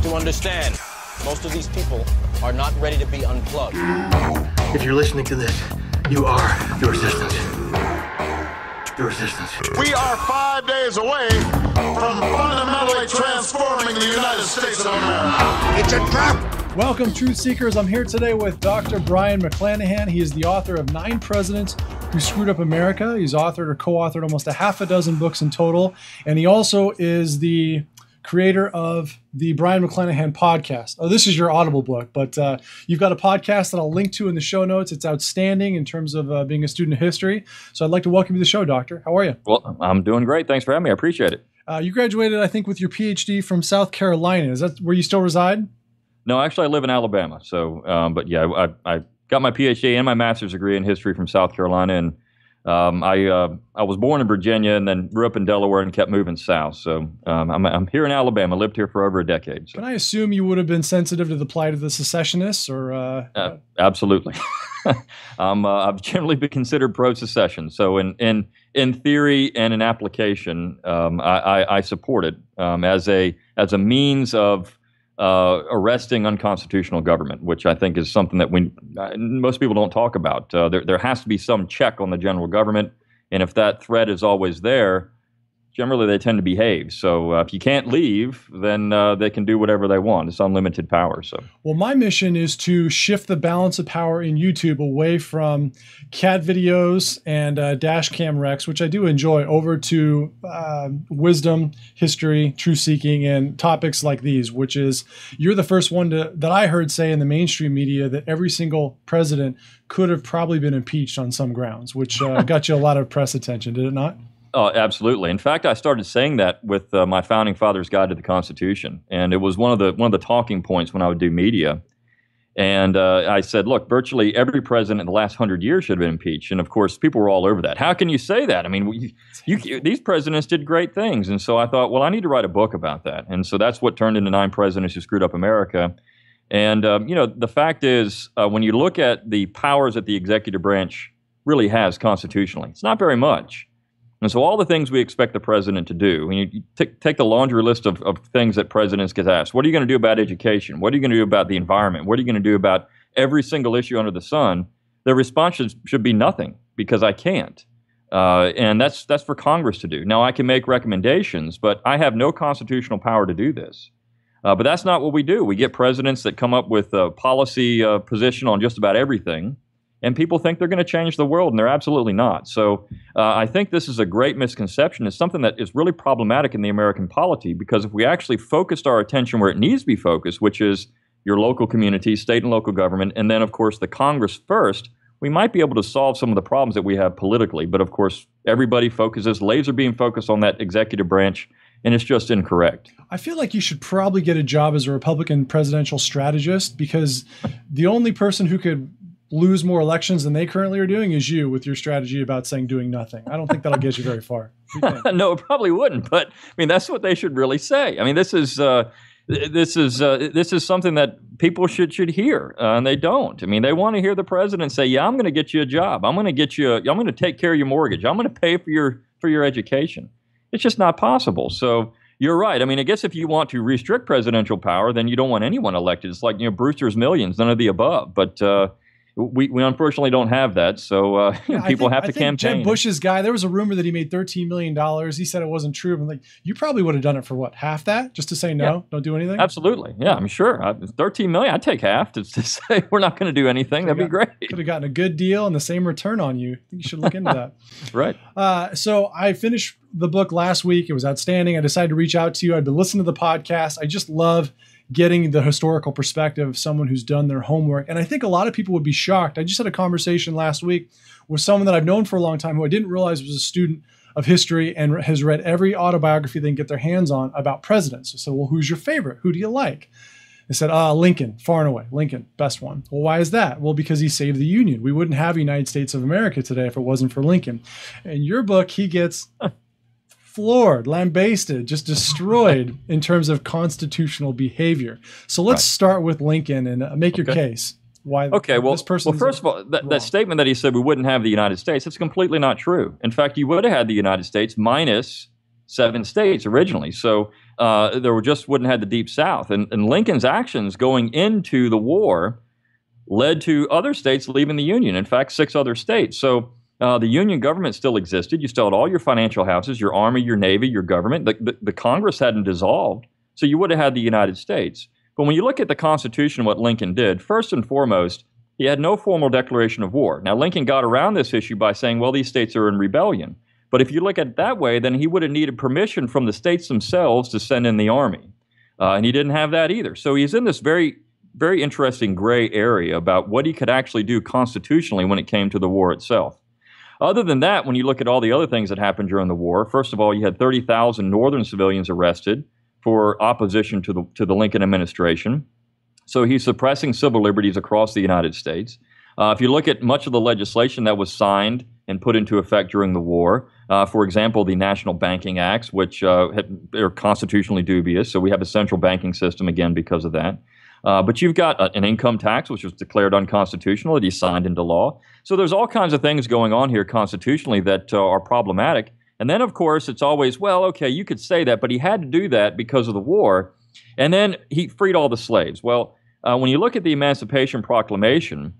to understand, most of these people are not ready to be unplugged. If you're listening to this, you are the resistance. The resistance. We are 5 days away from fundamentally transforming the United States of America. It's a trap! Welcome, Truth Seekers. I'm here today with Dr. Brian McClanahan. He is the author of 9 Presidents Who Screwed Up America. He's authored or co-authored almost a half a dozen books in total. And he also is the creator of the Brian McClanahan podcast. Oh, this is your Audible book, but you've got a podcast that I'll link to in the show notes. It's outstanding in terms of being a student of history. So I'd like to welcome you to the show, Doctor. How are you? Well, I'm doing great. Thanks for having me. I appreciate it. You graduated, I think, with your PhD from South Carolina. Is that where you still reside? No, actually, I live in Alabama. So, but yeah, I got my PhD and my master's degree in history from South Carolina, and I was born in Virginia and then grew up in Delaware and kept moving south. So I'm here in Alabama. Lived here for over a decade. So. Can I assume you would have been sensitive to the plight of the secessionists, or? Absolutely. I've generally been considered pro-secession. So in theory and in application, I support it as a means of arresting unconstitutional government, which I think is something that most people don't talk about. There has to be some check on the general government, and if that threat is always there, generally they tend to behave. So if you can't leave, then they can do whatever they want. It's unlimited power. So, well, my mission is to shift the balance of power in YouTube away from cat videos and dash cam wrecks, which I do enjoy, over to wisdom, history, truth seeking, and topics like these, which is, you're the first one that I heard say in the mainstream media that every single president could have probably been impeached on some grounds, which got you a lot of press attention, did it not? Oh, absolutely. In fact, I started saying that with my Founding Fathers Guide to the Constitution, and it was one of the talking points when I would do media. And I said, look, virtually every president in the last 100 years should have been impeached. And of course, people were all over that. How can you say that? I mean, these presidents did great things. And so I thought, well, I need to write a book about that. And so that's what turned into 9 Presidents Who Screwed Up America. And the fact is, when you look at the powers that the executive branch really has constitutionally, it's not very much. And so all the things we expect the president to do, when you take the laundry list of things that presidents get asked, what are you going to do about education? What are you going to do about the environment? What are you going to do about every single issue under the sun? Their response should be nothing, because I can't. And that's for Congress to do. Now, I can make recommendations, but I have no constitutional power to do this. But that's not what we do. We get presidents that come up with a policy position on just about everything. And people think they're going to change the world, and they're absolutely not. So I think this is a great misconception. It's something that is really problematic in the American polity, because if we actually focused our attention where it needs to be focused, which is your local community, state and local government, and then, of course, the Congress first, we might be able to solve some of the problems that we have politically. But, of course, everybody focuses, laser beam focused on that executive branch, and it's just incorrect. I feel like you should probably get a job as a Republican presidential strategist, because the only person who could lose more elections than they currently are doing is you, with your strategy about saying doing nothing. I don't think that'll get you very far. No, it probably wouldn't. But I mean, that's what they should really say. I mean, this is something that people should hear, and they don't. I mean, they want to hear the president say, "Yeah, I'm going to get you a job. I'm going to take care of your mortgage. I'm going to pay for your education." It's just not possible. So you're right. I mean, I guess if you want to restrict presidential power, then you don't want anyone elected. It's like, Brewster's Millions, none of the above. But we unfortunately don't have that, so people have to campaign. Jeb Bush's guy, there was a rumor that he made $13 million. He said it wasn't true. I'm like, you probably would have done it for what, half that? Just to say no, don't do anything? Absolutely. Yeah, I'm sure. $13 million, I'd take half to say we're not going to do anything. That'd be great. Could have gotten a good deal and the same return on you. I think you should look into that. Right. So I finished the book last week. It was outstanding. I decided to reach out to you. I've been listening to the podcast. I just love getting the historical perspective of someone who's done their homework. And I think a lot of people would be shocked. I just had a conversation last week with someone that I've known for a long time who I didn't realize was a student of history and has read every autobiography they can get their hands on about presidents. I said, well, who's your favorite? Who do you like? They said, Lincoln, far and away. Lincoln, best one. Well, why is that? Well, because he saved the Union. We wouldn't have United States of America today if it wasn't for Lincoln. In your book, he gets floored, lambasted, just destroyed in terms of constitutional behavior. So let's start with Lincoln and make your case. Why? This person? Well, first of all, that statement that he said we wouldn't have the United States, it's completely not true. In fact, you would have had the United States minus 7 states originally. So wouldn't have the Deep South. And Lincoln's actions going into the war led to other states leaving the Union. In fact, 6 other states. So the Union government still existed. You still had all your financial houses, your Army, your Navy, your government. The Congress hadn't dissolved. So you would have had the United States. But when you look at the Constitution, what Lincoln did, first and foremost, he had no formal declaration of war. Now, Lincoln got around this issue by saying, well, these states are in rebellion. But if you look at it that way, then he would have needed permission from the states themselves to send in the army. And he didn't have that either. So he's in this very, very interesting gray area about what he could actually do constitutionally when it came to the war itself. Other than that, when you look at all the other things that happened during the war, first of all, you had 30,000 Northern civilians arrested for opposition to the Lincoln administration. So he's suppressing civil liberties across the United States. If you look at much of the legislation that was signed and put into effect during the war, for example, the National Banking Acts, which are constitutionally dubious. So we have a central banking system again because of that. But you've got an income tax, which was declared unconstitutional, that he signed into law. So there's all kinds of things going on here constitutionally that are problematic. And then, of course, it's always, well, okay, you could say that, but he had to do that because of the war. And then he freed all the slaves. Well, when you look at the Emancipation Proclamation,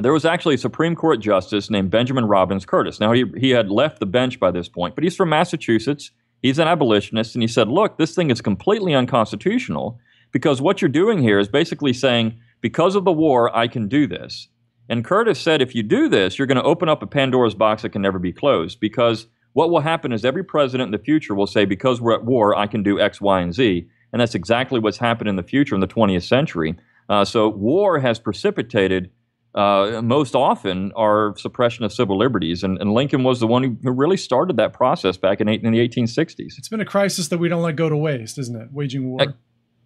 there was actually a Supreme Court justice named Benjamin Robbins Curtis. Now, he had left the bench by this point, but he's from Massachusetts. He's an abolitionist, and he said, look, this thing is completely unconstitutional because what you're doing here is basically saying, because of the war, I can do this. And Curtis said, if you do this, you're going to open up a Pandora's box that can never be closed, because what will happen is every president in the future will say, because we're at war, I can do X, Y, and Z. And that's exactly what's happened in the future in the 20th century. So war has precipitated most often our suppression of civil liberties. And Lincoln was the one who really started that process back in the 1860s. It's been a crisis that we don't let go to waste, isn't it? Waging war.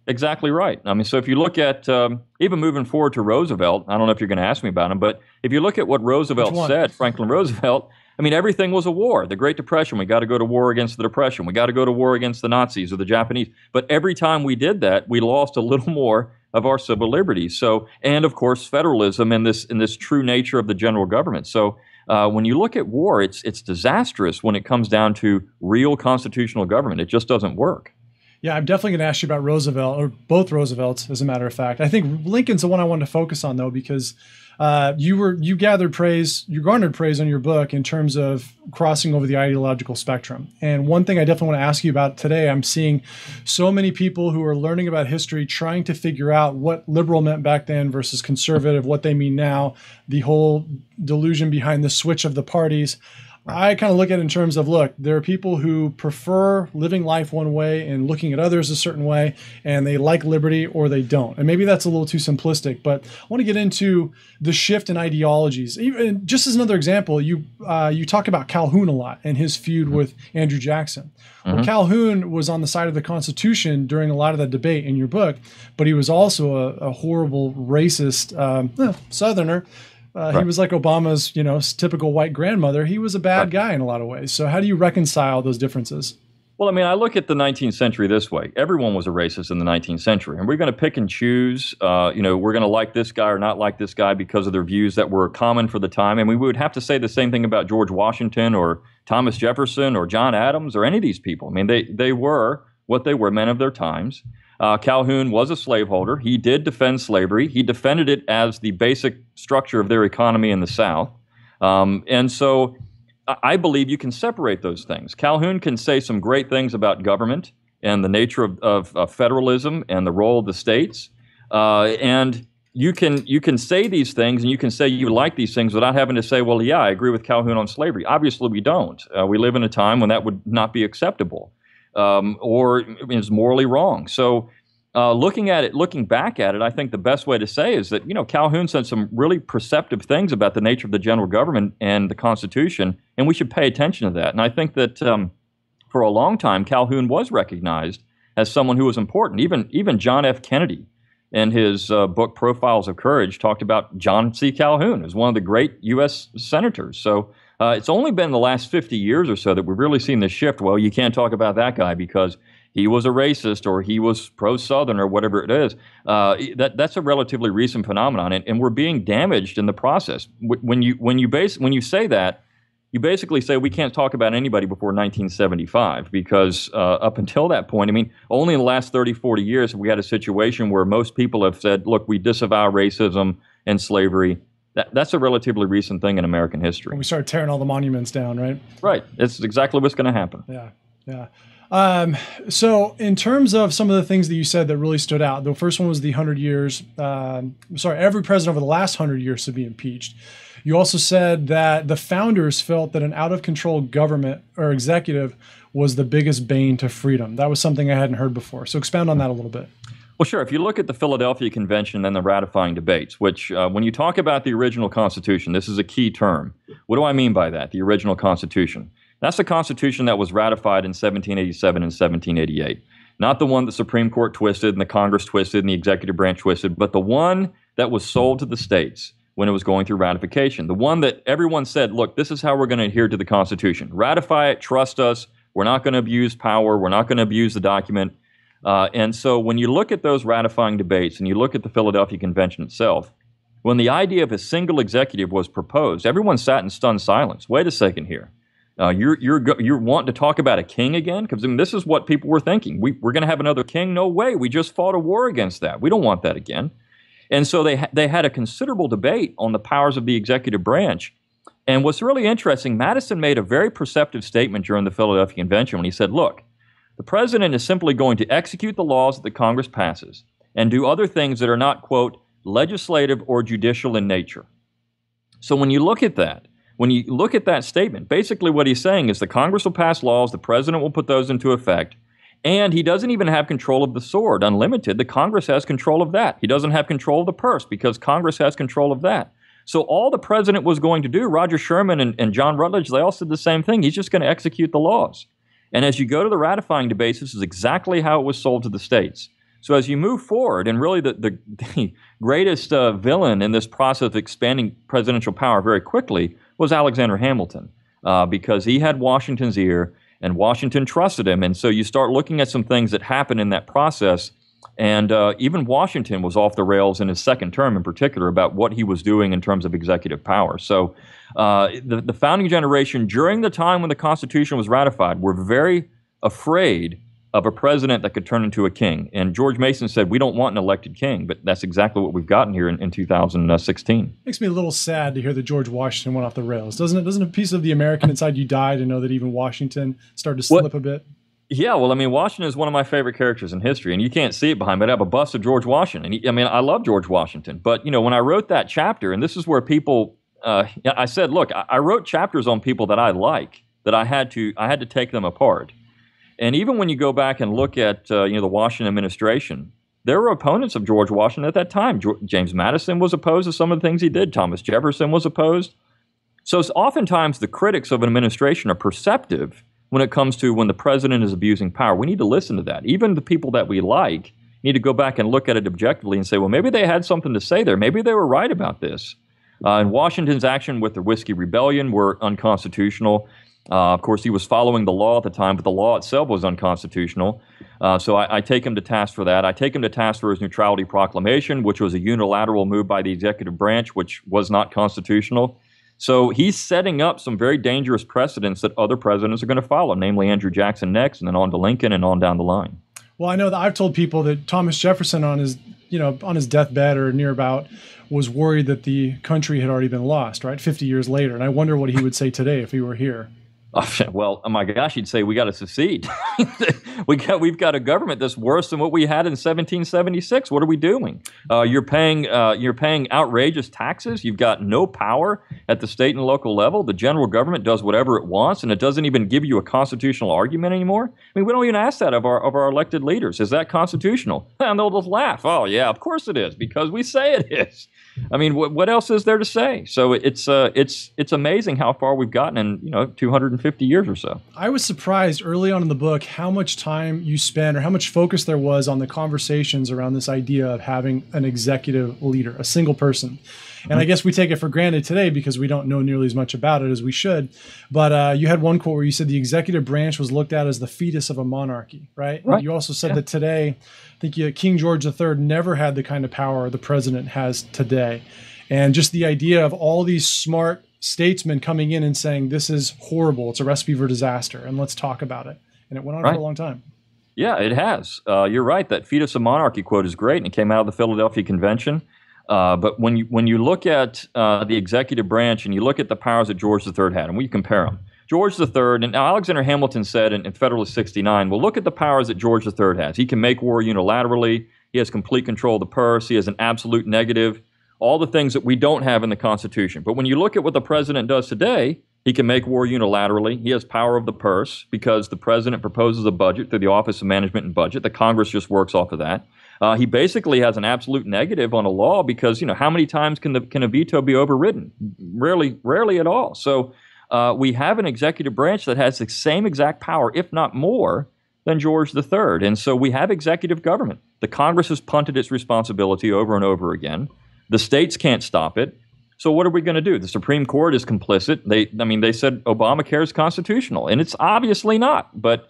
Exactly right. I mean, so if you look at even moving forward to Roosevelt, I don't know if you're going to ask me about him, but if you look at what Roosevelt said, Franklin Roosevelt, I mean, everything was a war. The Great Depression, we got to go to war against the Depression. We got to go to war against the Nazis or the Japanese. But every time we did that, we lost a little more of our civil liberties. So, and of course, federalism and this true nature of the general government. So, when you look at war, it's disastrous when it comes down to real constitutional government. It just doesn't work. Yeah, I'm definitely going to ask you about Roosevelt, or both Roosevelts, as a matter of fact. I think Lincoln's the one I wanted to focus on, though, because you garnered praise on your book in terms of crossing over the ideological spectrum. And one thing I definitely want to ask you about today, I'm seeing so many people who are learning about history, trying to figure out what liberal meant back then versus conservative, what they mean now, the whole delusion behind the switch of the parties. I kind of look at it in terms of, look, there are people who prefer living life one way and looking at others a certain way, and they like liberty or they don't. And maybe that's a little too simplistic, but I want to get into the shift in ideologies. Even just as another example, you talk about Calhoun a lot and his feud with Andrew Jackson. Well, Calhoun was on the side of the Constitution during a lot of the debate in your book, but he was also a horrible racist Southerner. He was like Obama's, typical white grandmother. He was a bad guy in a lot of ways. So how do you reconcile those differences? Well, I mean, I look at the 19th century this way. Everyone was a racist in the 19th century. And we're going to pick and choose, we're going to like this guy or not like this guy because of their views that were common for the time. And we would have to say the same thing about George Washington or Thomas Jefferson or John Adams or any of these people. I mean, they were what they were, men of their times. Calhoun was a slaveholder. He did defend slavery. He defended it as the basic structure of their economy in the South. And so I believe you can separate those things. Calhoun can say some great things about government and the nature of federalism and the role of the states. And you can say these things and you can say you like these things without having to say, well, yeah, I agree with Calhoun on slavery. Obviously, we don't. We live in a time when that would not be acceptable. Or is morally wrong. So looking back at it, I think the best way to say is that, Calhoun said some really perceptive things about the nature of the general government and the Constitution, and we should pay attention to that. And I think that for a long time, Calhoun was recognized as someone who was important. Even John F. Kennedy, in his book Profiles of Courage, talked about John C. Calhoun as one of the great U.S. senators. So it's only been the last 50 years or so that we've really seen this shift. Well, you can't talk about that guy because he was a racist or he was pro-Southern or whatever it is. That's a relatively recent phenomenon, and we're being damaged in the process. When you say that, you basically say we can't talk about anybody before 1975 because up until that point, I mean, only in the last 30, 40 years have we had a situation where most people have said, look, we disavow racism and slavery. That's a relatively recent thing in American history. When we started tearing all the monuments down, right? Right. It's exactly what's going to happen. Yeah, yeah. So in terms of some of the things that you said that really stood out, the first one was the 100 years. Every president over the last 100 years to be impeached. You also said that the founders felt that an out-of-control government or executive was the biggest bane to freedom. That was something I hadn't heard before. So expound on that a little bit. Well, sure. If you look at the Philadelphia Convention and the ratifying debates, which when you talk about the original Constitution, this is a key term. What do I mean by that, the original Constitution? That's the Constitution that was ratified in 1787 and 1788. Not the one the Supreme Court twisted and the Congress twisted and the executive branch twisted, but the one that was sold to the states when it was going through ratification. The one that everyone said, look, this is how we're going to adhere to the Constitution. Ratify it, trust us. We're not going to abuse power. We're not going to abuse the document. And so when you look at those ratifying debates and you look at the Philadelphia Convention itself, when the idea of a single executive was proposed, everyone sat in stunned silence. Wait a second here. You're wanting to talk about a king again? Because I mean, this is what people were thinking. We're going to have another king? No way. We just fought a war against that. We don't want that again. And so they had a considerable debate on the powers of the executive branch. And what's really interesting, Madison made a very perceptive statement during the Philadelphia Convention when he said, look, the president is simply going to execute the laws that the Congress passes and do other things that are not, quote, legislative or judicial in nature. So when you look at that statement, basically what he's saying is the Congress will pass laws, the president will put those into effect, and he doesn't even have control of the sword, unlimited. The Congress has control of that. He doesn't have control of the purse because Congress has control of that. So all the president was going to do, Roger Sherman and John Rutledge, they all said the same thing. He's just going to execute the laws. And as you go to the ratifying debates, this is exactly how it was sold to the states. So as you move forward, and really the greatest villain in this process of expanding presidential power very quickly was Alexander Hamilton, because he had Washington's ear, and Washington trusted him. And so you start looking at some things that happened in that process. And even Washington was off the rails in his second term in particular about what he was doing in terms of executive power. So the founding generation, during the time when the Constitution was ratified, were very afraid of a president that could turn into a king. And George Mason said, we don't want an elected king, but that's exactly what we've gotten here in 2016. Makes me a little sad to hear that George Washington went off the rails. Doesn't it? Doesn't a piece of the American inside you die to know that even Washington started to slip a bit? Yeah, well, I mean, Washington is one of my favorite characters in history, and you can't see it behind me, but I have a bust of George Washington. And I love George Washington, but, when I wrote that chapter, and this is where people, I said, look, I wrote chapters on people that I like, that I had to take them apart. And even when you go back and look at, the Washington administration, there were opponents of George Washington at that time. James Madison was opposed to some of the things he did. Thomas Jefferson was opposed. So oftentimes the critics of an administration are perceptive when it comes to when the president is abusing power. We need to listen to that. Even the people that we like need to go back and look at it objectively and say, well, maybe they had something to say there. Maybe they were right about this. And Washington's action with the Whiskey Rebellion were unconstitutional. Of course, he was following the law at the time, but the law itself was unconstitutional. So I take him to task for that. I take him to task for his neutrality proclamation, which was a unilateral move by the executive branch, which was not constitutional. So he's setting up some very dangerous precedents that other presidents are going to follow, namely Andrew Jackson next, and then on to Lincoln and on down the line. Well, I know that I've told people that Thomas Jefferson on his deathbed or near about was worried that the country had already been lost, right? 50 years later. And I wonder what he would say today if he were here. Well, oh my gosh, he'd say we got to secede. We've got a government that's worse than what we had in 1776. What are we doing? You're paying outrageous taxes. You've got no power at the state and local level. The general government does whatever it wants, and it doesn't even give you a constitutional argument anymore. I mean, we don't even ask that of our elected leaders. Is that constitutional? And they'll just laugh. Oh yeah, of course it is, because we say it is. I mean, what else is there to say? So it's amazing how far we've gotten in 250 years or so. I was surprised early on in the book how much time you spent or how much focus there was on the conversations around this idea of having an executive leader, a single person. And I guess we take it for granted today because we don't know nearly as much about it as we should. But you had one quote where you said the executive branch was looked at as the fetus of a monarchy, right? You also said that today, I think King George III never had the kind of power the president has today. And just the idea of all these smart statesmen coming in and saying, this is horrible. It's a recipe for disaster. And let's talk about it. And it went on for a long time. Yeah, it has. You're right. That fetus of monarchy quote is great, and it came out of the Philadelphia Convention. But when you look at the executive branch and you look at the powers that George III had, and we compare them, George III, and Alexander Hamilton said in Federalist 69, well, look at the powers that George III has. He can make war unilaterally. He has complete control of the purse. He has an absolute negative, all the things that we don't have in the Constitution. But when you look at what the president does today, he can make war unilaterally. He has power of the purse because the president proposes a budget through the Office of Management and Budget. The Congress just works off of that. He basically has an absolute negative on a law because, how many times can a veto be overridden? Rarely at all. So we have an executive branch that has the same exact power, if not more, than George III. And so we have executive government. The Congress has punted its responsibility over and over again. The states can't stop it. So what are we going to do? The Supreme Court is complicit. They said Obamacare is constitutional, and it's obviously not. But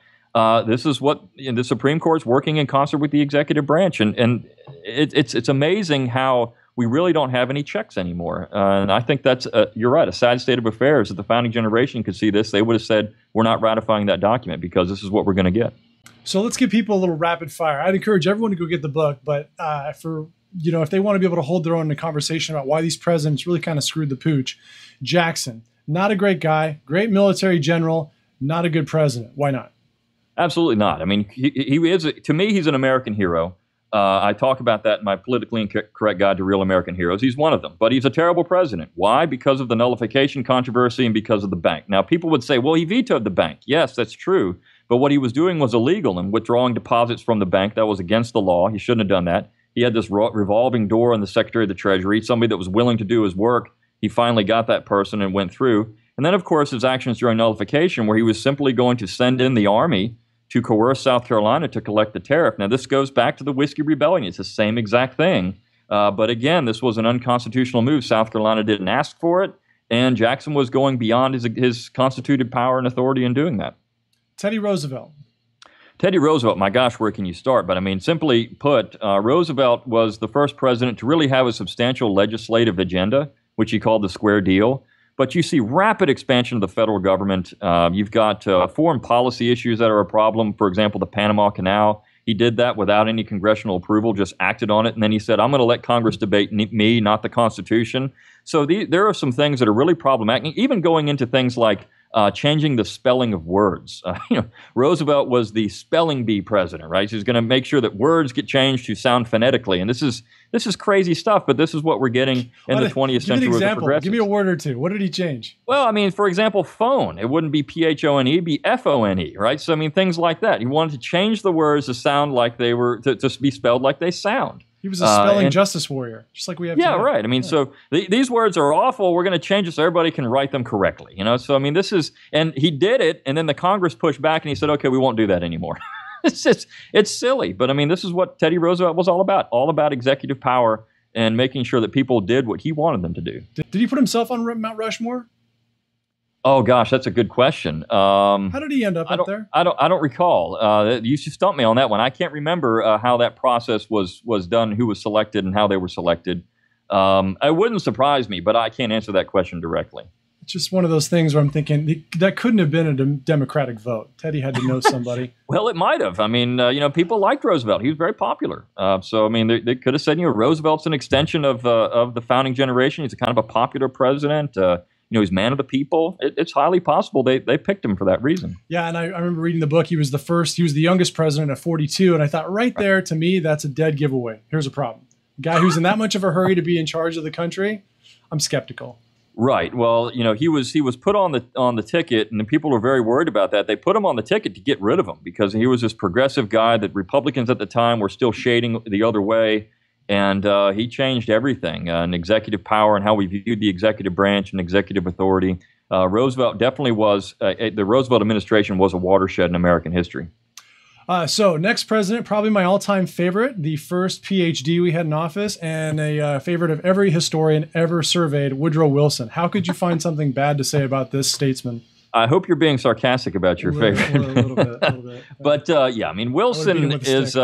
this is what the Supreme Court's working in concert with the executive branch, and it's amazing how we really don't have any checks anymore. And I think that's you're right, a sad state of affairs. If the founding generation could see this, they would have said, "We're not ratifying that document because this is what we're going to get." So let's give people a little rapid fire. I'd encourage everyone to go get the book, but if they want to be able to hold their own in a conversation about why these presidents really kind of screwed the pooch. Jackson, not a great guy, great military general, not a good president. Why not? Absolutely not. I mean, he is, to me, he's an American hero. I talk about that in my Politically Incorrect Guide to Real American Heroes. He's one of them, but he's a terrible president. Why? Because of the nullification controversy and because of the bank. Now, people would say, well, he vetoed the bank. Yes, that's true. But what he was doing was illegal and withdrawing deposits from the bank. That was against the law. He shouldn't have done that. He had this revolving door in the Secretary of the Treasury, somebody that was willing to do his work. He finally got that person and went through. And then, of course, his actions during nullification, where he was simply going to send in the army to coerce South Carolina to collect the tariff. Now, this goes back to the Whiskey Rebellion. It's the same exact thing. But again, this was an unconstitutional move. South Carolina didn't ask for it, and Jackson was going beyond his constituted power and authority in doing that. Teddy Roosevelt. Teddy Roosevelt, my gosh, where can you start? But I mean, simply put, Roosevelt was the first president to really have a substantial legislative agenda, which he called the Square Deal. But you see rapid expansion of the federal government. You've got foreign policy issues that are a problem. For example, the Panama Canal. He did that without any congressional approval, just acted on it. And then he said, I'm going to let Congress debate me, not the Constitution. So there are some things that are really problematic, even going into things like changing the spelling of words. Roosevelt was the spelling bee president, right? He's going to make sure that words get changed to sound phonetically. And this is crazy stuff, but this is what we're getting in the 20th century with the progressives. Give me a word or two. What did he change? Well, I mean, for example, phone. It wouldn't be Phone, it'd be Phone, right? So, I mean, things like that. He wanted to change the words to sound like they were, to be spelled like they sound. He was a spelling justice warrior, just like we have today. Yeah, right. I mean, so these words are awful. We're going to change it so everybody can write them correctly. So, I mean, and he did it, and then the Congress pushed back, and he said, okay, we won't do that anymore. It's silly. But, I mean, this is what Teddy Roosevelt was all about executive power and making sure that people did what he wanted them to do. Did he put himself on Mount Rushmore? Oh gosh, that's a good question. How did he end up there? I don't recall. You should stump me on that one. I can't remember how that process was done, who was selected, and how they were selected. It wouldn't surprise me, but I can't answer that question directly. It's just one of those things where I'm thinking that couldn't have been a Democratic vote. Teddy had to know somebody. Well, it might have. I mean, people liked Roosevelt. He was very popular. So, I mean, they could have said, Roosevelt's an extension of the founding generation. He's a kind of a popular president. He's man of the people. It's highly possible they picked him for that reason. Yeah, and I remember reading the book. He was the youngest president at 42, and I thought right there, to me, that's a dead giveaway. Here's a problem. A guy who's in that much of a hurry to be in charge of the country, I'm skeptical. Right. Well, he was put on the ticket, and the people were very worried about that. They put him on the ticket to get rid of him because he was this progressive guy that Republicans at the time were still shading the other way. And he changed everything, and executive power and how we viewed the executive branch and executive authority. Roosevelt definitely was, the Roosevelt administration was a watershed in American history. So next president, probably my all-time favorite, the first PhD we had in office, and a favorite of every historian ever surveyed, Woodrow Wilson. How could you find something bad to say about this statesman? I hope you're being sarcastic about your favorite. A little bit. But yeah, I mean, Wilson is...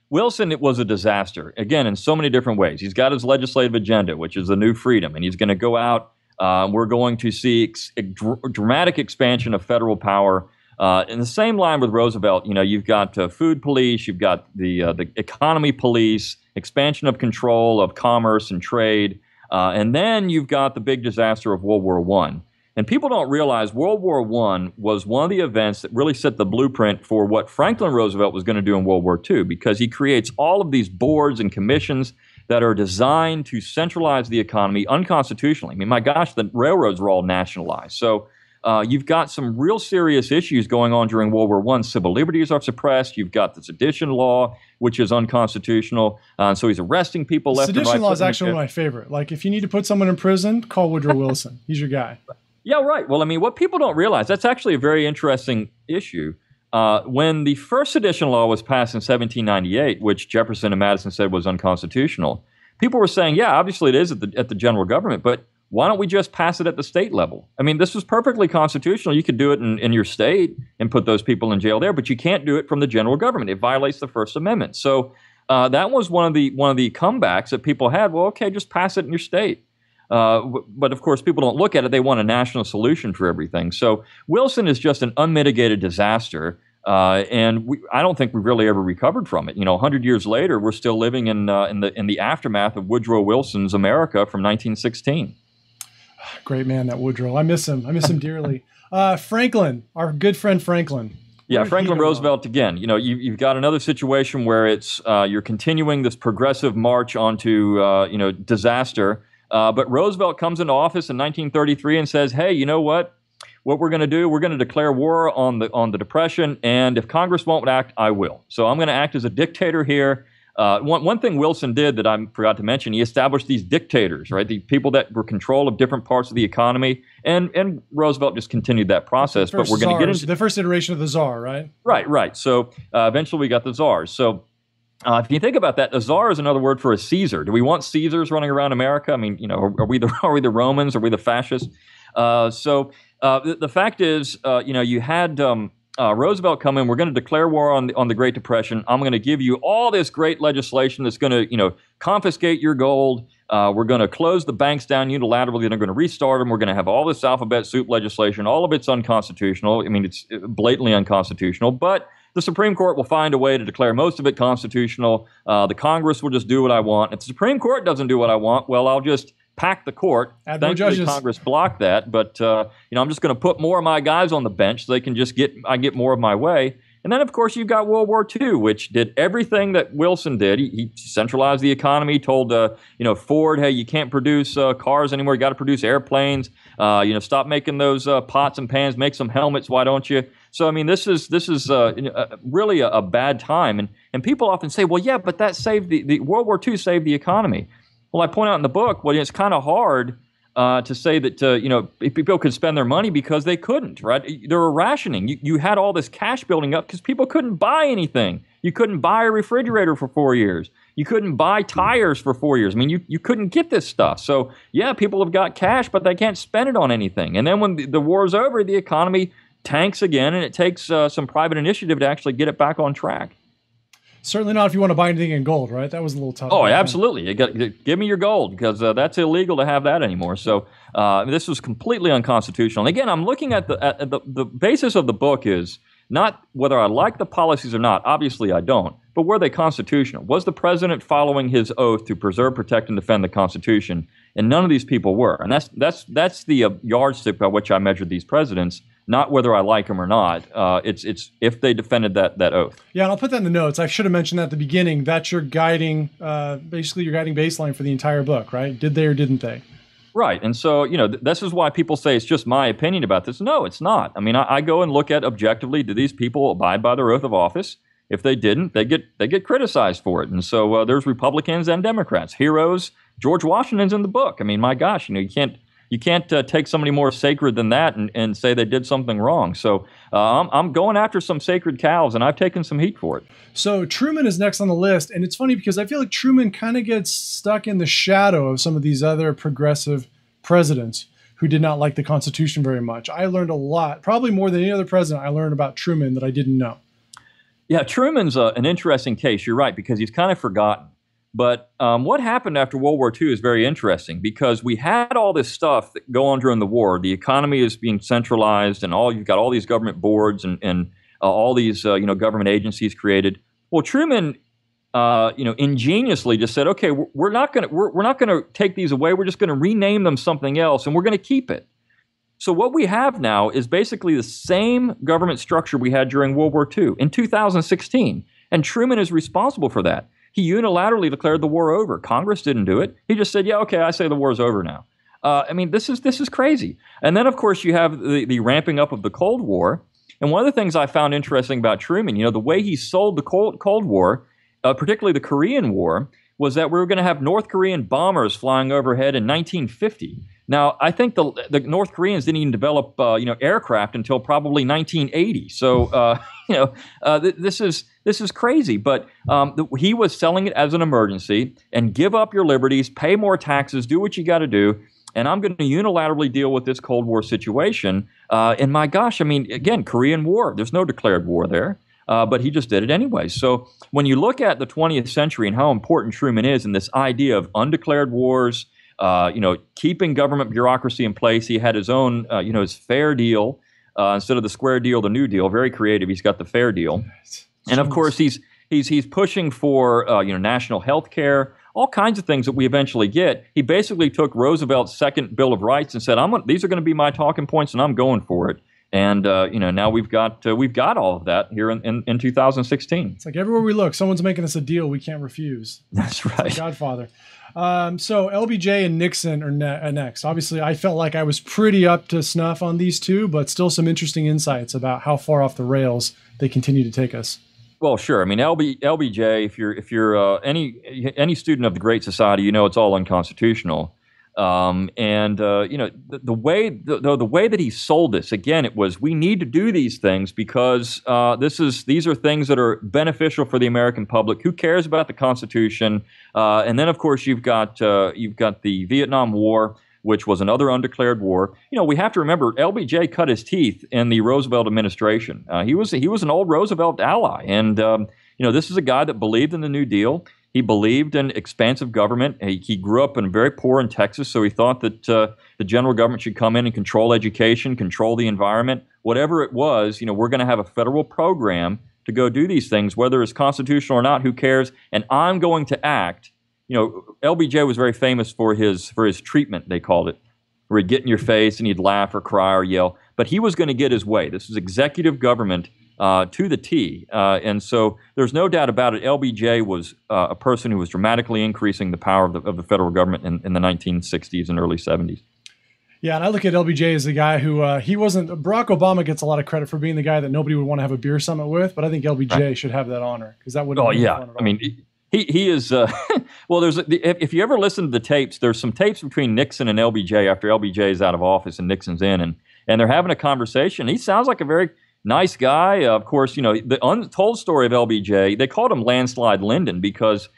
Wilson, it was a disaster, again, in so many different ways. He's got his legislative agenda, which is the new freedom, and he's going to go out We're going to see dramatic expansion of federal power. In the same line with Roosevelt, you've got food police, you've got the economy police, expansion of control of commerce and trade, and then you've got the big disaster of World War I. And people don't realize World War I was one of the events that really set the blueprint for what Franklin Roosevelt was going to do in World War II, because he creates all of these boards and commissions that are designed to centralize the economy unconstitutionally. I mean, my gosh, the railroads were all nationalized. So you've got some real serious issues going on during World War I. Civil liberties are suppressed. You've got the sedition law, which is unconstitutional. So he's arresting people left and right. Sedition law is actually one of my favorite. Like, if you need to put someone in prison, call Woodrow Wilson. He's your guy. Yeah, right. Well, I mean, what people don't realize, that's actually a very interesting issue. When the first sedition law was passed in 1798, which Jefferson and Madison said was unconstitutional, people were saying, yeah, obviously it is at the general government, but why don't we just pass it at the state level? I mean, this was perfectly constitutional. You could do it in your state and put those people in jail there, but you can't do it from the general government. It violates the First Amendment. So that was one of the comebacks that people had. Well, okay, just pass it in your state. But of course, people don't look at it. They want a national solution for everything. So Wilson is just an unmitigated disaster. And I don't think we've really ever recovered from it. 100 years later, we're still living in the aftermath of Woodrow Wilson's America from 1916. Great man, that Woodrow. I miss him. I miss him dearly. Franklin, our good friend Franklin. Yeah, Franklin Roosevelt again. You've got another situation where it's you're continuing this progressive march onto disaster. But Roosevelt comes into office in 1933 and says, "Hey, you know what? What we're going to do? We're going to declare war on the Depression, and if Congress won't act, I will. So I'm going to act as a dictator here." One thing Wilson did that I forgot to mention, he established these dictators, right? The people that were control of different parts of the economy, and Roosevelt just continued that process. But we're going to get into the first iteration of the czar, right? Right. So eventually we got the czars. So. If you think about that, a czar is another word for a Caesar. Do we want Caesars running around America? I mean, are we the Romans? Are we the fascists? So the fact is, you had Roosevelt come in. We're going to declare war on the Great Depression. I'm going to give you all this great legislation that's going to, confiscate your gold. We're going to close the banks down unilaterally. They're going to restart them. We're going to have all this alphabet soup legislation. All of it's unconstitutional. I mean, it's blatantly unconstitutional, but the Supreme Court will find a way to declare most of it constitutional. The Congress will just do what I want. If the Supreme Court doesn't do what I want, well, I'll just pack the court. Add more judges. Congress blocked that, but I'm just going to put more of my guys on the bench so they can just get more of my way. And then, of course, you've got World War II, which did everything that Wilson did. He centralized the economy, told Ford, hey, you can't produce cars anymore. You got to produce airplanes. Stop making those pots and pans. Make some helmets. Why don't you? So, I mean, this is really a bad time. And people often say, well, yeah, but that saved the World War II saved the economy. Well, I point out in the book, well, it's kind of hard to say that, people could spend their money because they couldn't, right? There were rationing. You had all this cash building up because people couldn't buy anything. You couldn't buy a refrigerator for 4 years. You couldn't buy tires for 4 years. I mean, you couldn't get this stuff. So, yeah, people have got cash, but they can't spend it on anything. And then when the war's over, the economy tanks again, and it takes some private initiative to actually get it back on track. Certainly not if you want to buy anything in gold, right? That was a little tough. Oh, absolutely. You got give me your gold, because that's illegal to have that anymore. So this was completely unconstitutional. And again, I'm looking at the basis of the book is not whether I like the policies or not. Obviously, I don't. But were they constitutional? Was the president following his oath to preserve, protect, and defend the Constitution? And none of these people were. And that's the yardstick by which I measured these presidents. Not whether I like them or not. It's if they defended that oath. Yeah, and I'll put that in the notes. I should have mentioned that at the beginning. That's your guiding, basically your guiding baseline for the entire book, right? Did they or didn't they? Right. And so, this is why people say it's just my opinion about this. No, it's not. I mean, I go and look at objectively, do these people abide by their oath of office? If they didn't, they get criticized for it. And so there's Republicans and Democrats. Heroes. George Washington's in the book. I mean, my gosh, you can't take somebody more sacred than that and say they did something wrong. So I'm going after some sacred cows, and I've taken some heat for it. So Truman is next on the list. And it's funny because I feel like Truman kind of gets stuck in the shadow of some of these other progressive presidents who did not like the Constitution very much. I learned a lot, probably more than any other president I learned about Truman that I didn't know. Yeah, Truman's an interesting case. You're right, because he's kind of forgotten. But what happened after World War II is very interesting because we had all this stuff that go on during the war. The economy is being centralized, and you've got all these government boards and all these government agencies created. Well, Truman, ingeniously just said, okay, we're not going to take these away. We're just going to rename them something else, and we're going to keep it. So what we have now is basically the same government structure we had during World War II in 2016, and Truman is responsible for that. He unilaterally declared the war over. Congress didn't do it. He just said, yeah, okay, I say the war's over now. This is crazy. And then, of course, you have the ramping up of the Cold War. And one of the things I found interesting about Truman, the way he sold the Cold War, particularly the Korean War, was that we were going to have North Korean bombers flying overhead in 1950. Now, I think the North Koreans didn't even develop aircraft until probably 1980. So this is crazy. But he was selling it as an emergency and give up your liberties, pay more taxes, do what you got to do. And I'm going to unilaterally deal with this Cold War situation. And my gosh, again, Korean War. There's no declared war there. But he just did it anyway. So when you look at the 20th century and how important Truman is and this idea of undeclared wars, keeping government bureaucracy in place, he had his own, his fair deal instead of the square deal, the New Deal. Very creative. He's got the fair deal, and of course he's pushing for national health care, all kinds of things that we eventually get. He basically took Roosevelt's second Bill of Rights and said, "These are going to be my talking points, and I'm going for it." And now we've got all of that here in 2016. It's like everywhere we look, someone's making us a deal we can't refuse. That's right. Like Godfather. So LBJ and Nixon are next. Obviously, I felt like I was pretty up to snuff on these two, but still some interesting insights about how far off the rails they continue to take us. Well, sure. LBJ, if you're any student of the Great Society, it's all unconstitutional. The way that he sold this, again, it was, we need to do these things because these are things that are beneficial for the American public. Who cares about the Constitution? And then, of course, you've got the Vietnam War, which was another undeclared war. We have to remember LBJ cut his teeth in the Roosevelt administration. He was an old Roosevelt ally, and this is a guy that believed in the New Deal. He believed in expansive government. He grew up very poor in Texas, so he thought that the general government should come in and control education, control the environment, whatever it was. We're going to have a federal program to go do these things, whether it's constitutional or not. Who cares? And I'm going to act. LBJ was very famous for his treatment, they called it, where he'd get in your face and he'd laugh or cry or yell. But he was going to get his way. This is executive government. To the T. And so there's no doubt about it. LBJ was a person who was dramatically increasing the power of the federal government in the 1960s and early 70s. Yeah, and I look at LBJ as the guy who he wasn't. Barack Obama gets a lot of credit for being the guy that nobody would want to have a beer summit with, but I think LBJ should have that honor because that wouldn't. Oh yeah, fun at all. He is. Well, if you ever listen to the tapes, there's some tapes between Nixon and LBJ after LBJ is out of office and Nixon's in, and they're having a conversation. He sounds like a very nice guy. Of course, the untold story of LBJ, they called him Landslide Lyndon because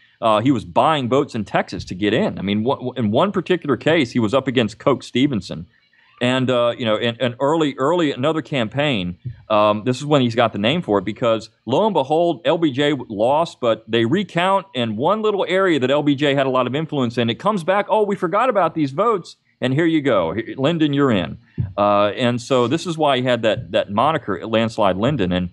he was buying votes in Texas to get in. In one particular case, he was up against Coke Stevenson. And, and early another campaign, this is when he's got the name for it because, lo and behold, LBJ lost, but they recount in one little area that LBJ had a lot of influence in. It comes back, oh, we forgot about these votes. And here you go, Lyndon, you're in. And so this is why he had that moniker, Landslide Lyndon. And,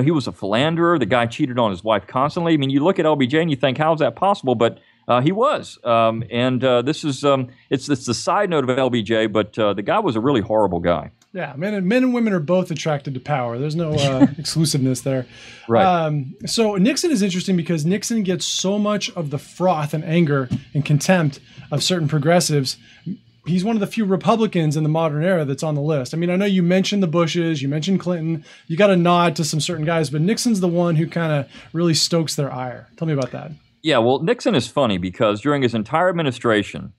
he was a philanderer. The guy cheated on his wife constantly. You look at LBJ and you think, how is that possible? But he was. This is it's the side note of LBJ, but the guy was a really horrible guy. Yeah, men and women are both attracted to power. There's no exclusiveness there. Right. So Nixon is interesting because Nixon gets so much of the froth and anger and contempt of certain progressives. He's one of the few Republicans in the modern era that's on the list. I know you mentioned the Bushes, you mentioned Clinton, you got a nod to some certain guys, but Nixon's the one who kind of really stokes their ire. Tell me about that. Yeah, well, Nixon is funny because during his entire administration,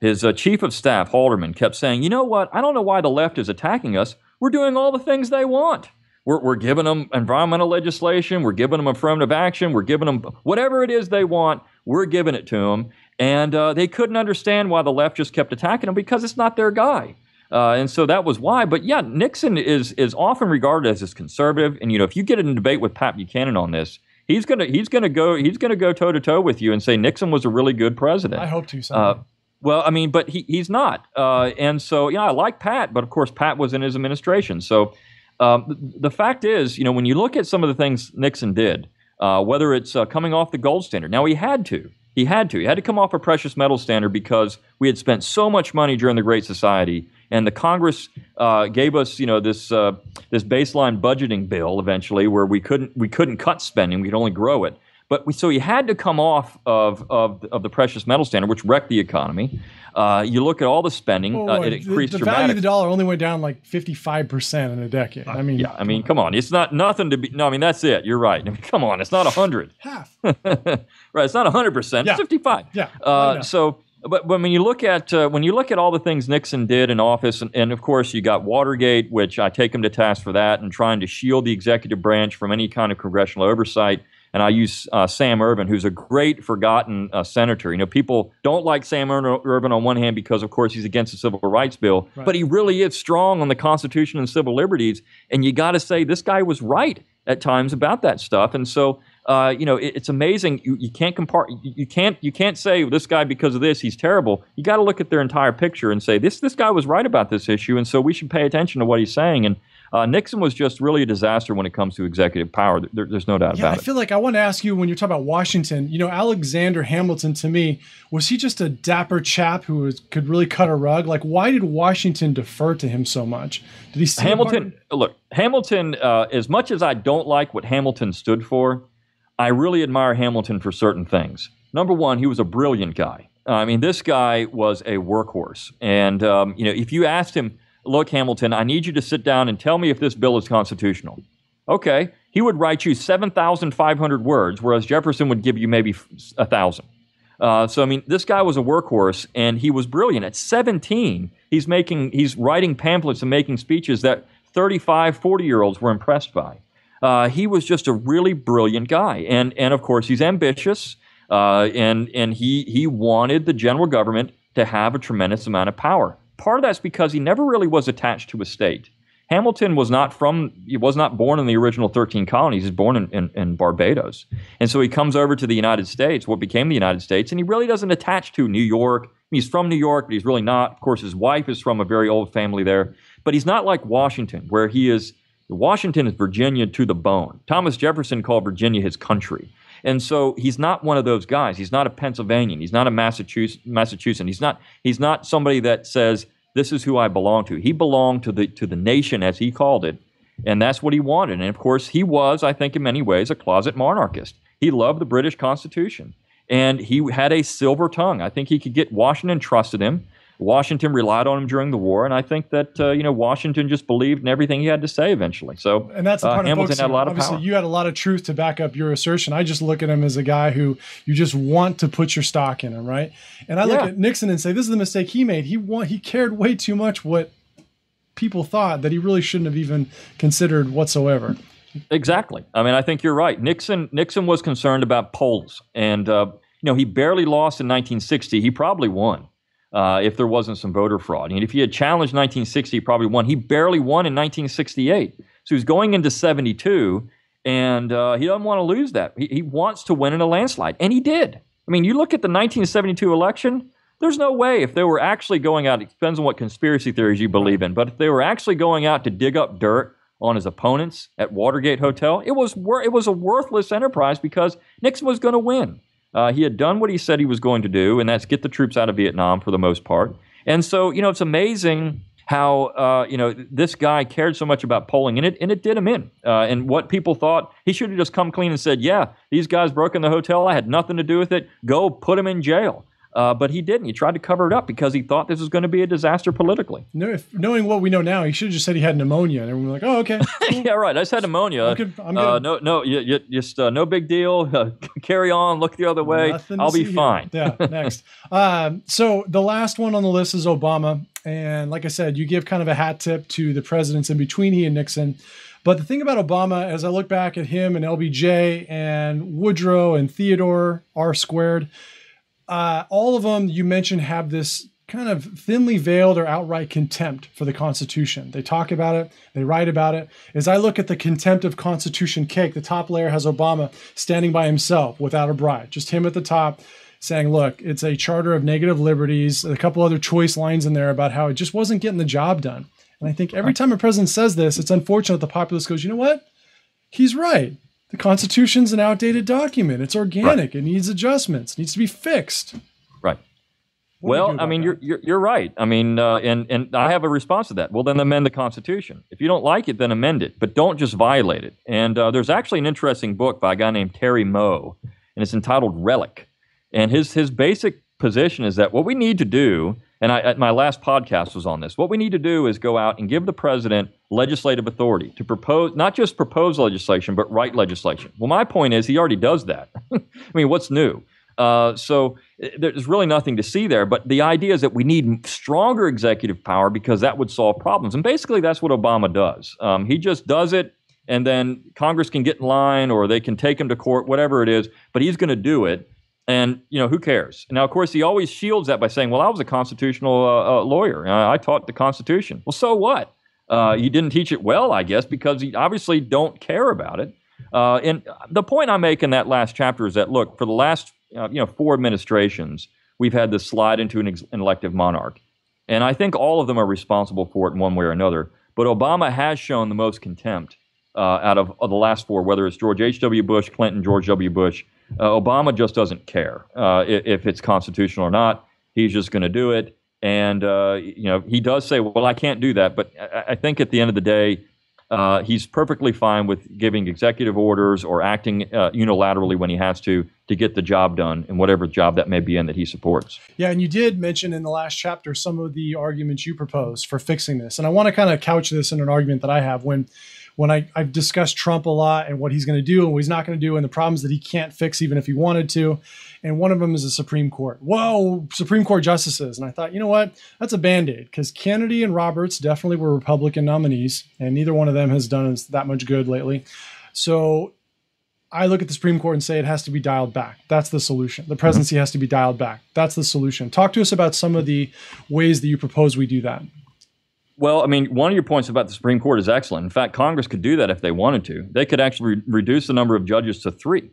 his chief of staff, Haldeman, kept saying, you know what, I don't know why the left is attacking us. We're doing all the things they want. We're giving them environmental legislation. We're giving them affirmative action. We're giving them whatever it is they want. We're giving it to them. And they couldn't understand why the left just kept attacking him because it's not their guy. And so that was why. But yeah, Nixon is often regarded as conservative. And, if you get in a debate with Pat Buchanan on this, he's gonna go toe to toe with you and say Nixon was a really good president. I hope to. Someday. Well, I mean, but he's not. And so, yeah, I like Pat, but of course, Pat was in his administration. So the fact is, when you look at some of the things Nixon did, whether it's coming off the gold standard, now he had to come off a precious metal standard because we had spent so much money during the Great Society, and the Congress gave us, this baseline budgeting bill eventually, where we couldn't cut spending, we could only grow it. So he had to come off of the precious metal standard, which wrecked the economy. You look at all the spending; it increased dramatically. The value of the dollar only went down like 55% in a decade. Come on, it's not nothing to be. No, I mean that's it. You're right. I mean, come on, it's not 100. Half. Right, it's not 100%. It's 55. Yeah. But when you look at all the things Nixon did in office, and of course you got Watergate, which I take him to task for that, and trying to shield the executive branch from any kind of congressional oversight. And I use Sam Ervin, who's a great forgotten senator. People don't like Sam Ervin on one hand because, of course, he's against the Civil Rights Bill, right. But he really is strong on the Constitution and civil liberties. And you got to say this guy was right at times about that stuff. And so, it's amazing. You can't compare. You can't say this guy because of this he's terrible. You got to look at their entire picture and say this guy was right about this issue, and so we should pay attention to what he's saying. And Nixon was just really a disaster when it comes to executive power. There's no doubt about it. I feel like I want to ask you, when you're talking about Washington, Alexander Hamilton, to me, was he just a dapper chap who could really cut a rug? Like, why did Washington defer to him so much? Did he see Hamilton? Look, Hamilton, as much as I don't like what Hamilton stood for, I really admire Hamilton for certain things. Number one, he was a brilliant guy. This guy was a workhorse. And, if you asked him, look, Hamilton, I need you to sit down and tell me if this bill is constitutional. Okay. He would write you 7,500 words, whereas Jefferson would give you maybe 1,000. This guy was a workhorse, and he was brilliant. At 17, he's writing pamphlets and making speeches that 35, 40-year-olds were impressed by. He was just a really brilliant guy. And of course, he's ambitious, and he wanted the general government to have a tremendous amount of power. Part of that's because he never really was attached to a state. Hamilton was not born in the original 13 colonies. He was born in Barbados. And so he comes over to the United States, what became the United States, and he really doesn't attach to New York. He's from New York, but he's really not. Of course, his wife is from a very old family there. But he's not like Washington, where Washington is Virginia to the bone. Thomas Jefferson called Virginia his country. And so he's not one of those guys. He's not a Pennsylvanian. He's not a Massachusetts. He's not somebody that says, this is who I belong to. He belonged to the nation, as he called it, and that's what he wanted. And of course, he was, I think, in many ways, a closet monarchist. He loved the British Constitution, and he had a silver tongue. I think he could get Washington trusted him. Washington relied on him during the war, and I think that Washington just believed in everything he had to say eventually. So, and that's the part Hamilton had a lot of obviously power. You had a lot of truth to back up your assertion. I just look at him as a guy who you just want to put your stock in him, right? And I look at Nixon and say, this is the mistake he made. He cared way too much what people thought that he really shouldn't have even considered whatsoever. Exactly. I think you're right. Nixon was concerned about polls, and he barely lost in 1960. He probably won. If there wasn't some voter fraud. And if he had challenged 1960, he probably won. He barely won in 1968. So he was going into 72, and he doesn't want to lose that. He wants to win in a landslide, and he did. You look at the 1972 election, there's no way if they were actually going out, it depends on what conspiracy theories you believe in, but if they were actually going out to dig up dirt on his opponents at Watergate Hotel, it was a worthless enterprise because Nixon was going to win. He had done what he said he was going to do, and that's get the troops out of Vietnam for the most part. And so, it's amazing how, this guy cared so much about polling, and it did him in. And what people thought, he should have just come clean and said, yeah, these guys broke in the hotel. I had nothing to do with it. Go put them in jail. But he didn't. He tried to cover it up because he thought this was going to be a disaster politically. No, knowing what we know now, he should have just said he had pneumonia, and everyone was like, "Oh, okay." Cool. Yeah, right. I just had pneumonia. I'm good. No big deal. Carry on. Look the other way. I'll be fine. Yeah. Next. So the last one on the list is Obama, and like I said, you give kind of a hat tip to the presidents in between he and Nixon. But the thing about Obama, as I look back at him and LBJ and Woodrow and Theodore R. Squared. All of them you mentioned have this kind of thinly veiled or outright contempt for the Constitution. They talk about it, they write about it. As I look at the contempt of Constitution cake, the top layer has Obama standing by himself without a bride, just him at the top saying, look, it's a charter of negative liberties, a couple other choice lines in there about how it just wasn't getting the job done. And I think every time a president says this, it's unfortunate the populace goes, you know what? He's right. The Constitution's an outdated document. It's organic. Right. It needs adjustments. It needs to be fixed. Right. Well, I mean, you're right. I mean, and I have a response to that. Well, then amend the Constitution. If you don't like it, then amend it, but don't just violate it. And there's actually an interesting book by a guy named Terry Moe, and it's entitled Relic. And his basic position is that what we need to do, and my last podcast was on this, what we need to do is go out and give the president legislative authority to propose, not just propose legislation, but write legislation. Well, my point is he already does that. I mean, what's new? So there's really nothing to see there. But the idea is that we need stronger executive power because that would solve problems. And basically, that's what Obama does. He just does it, and then Congress can get in line or they can take him to court, whatever it is. But he's going to do it. And, who cares? Now, of course, he always shields that by saying, well, I was a constitutional lawyer. I taught the Constitution. Well, so what? You didn't teach it well, I guess, because you obviously don't care about it. And the point I make in that last chapter is that, look, for the last 4 administrations, we've had this slide into an elective monarch. And I think all of them are responsible for it in one way or another. But Obama has shown the most contempt out of the last 4, whether it's George H.W. Bush, Clinton, George W. Bush. Obama just doesn't care if it's constitutional or not. He's just going to do it. And, he does say, well, I can't do that. But I think at the end of the day, he's perfectly fine with giving executive orders or acting unilaterally when he has to get the job done in whatever job that may be in that he supports. Yeah, and you did mention in the last chapter some of the arguments you proposed for fixing this. And I want to kind of couch this in an argument that I have when I've discussed Trump a lot and what he's going to do and what he's not going to do and the problems that he can't fix even if he wanted to. And one of them is the Supreme Court. Whoa, Supreme Court justices. And I thought, you know what? That's a Band-Aid because Kennedy and Roberts definitely were Republican nominees and neither one of them has done us that much good lately. So I look at the Supreme Court and say it has to be dialed back. That's the solution. The presidency has to be dialed back. That's the solution. Talk to us about some of the ways that you propose we do that. Well, I mean, one of your points about the Supreme Court is excellent. In fact, Congress could do that if they wanted to. They could actually reduce the number of judges to 3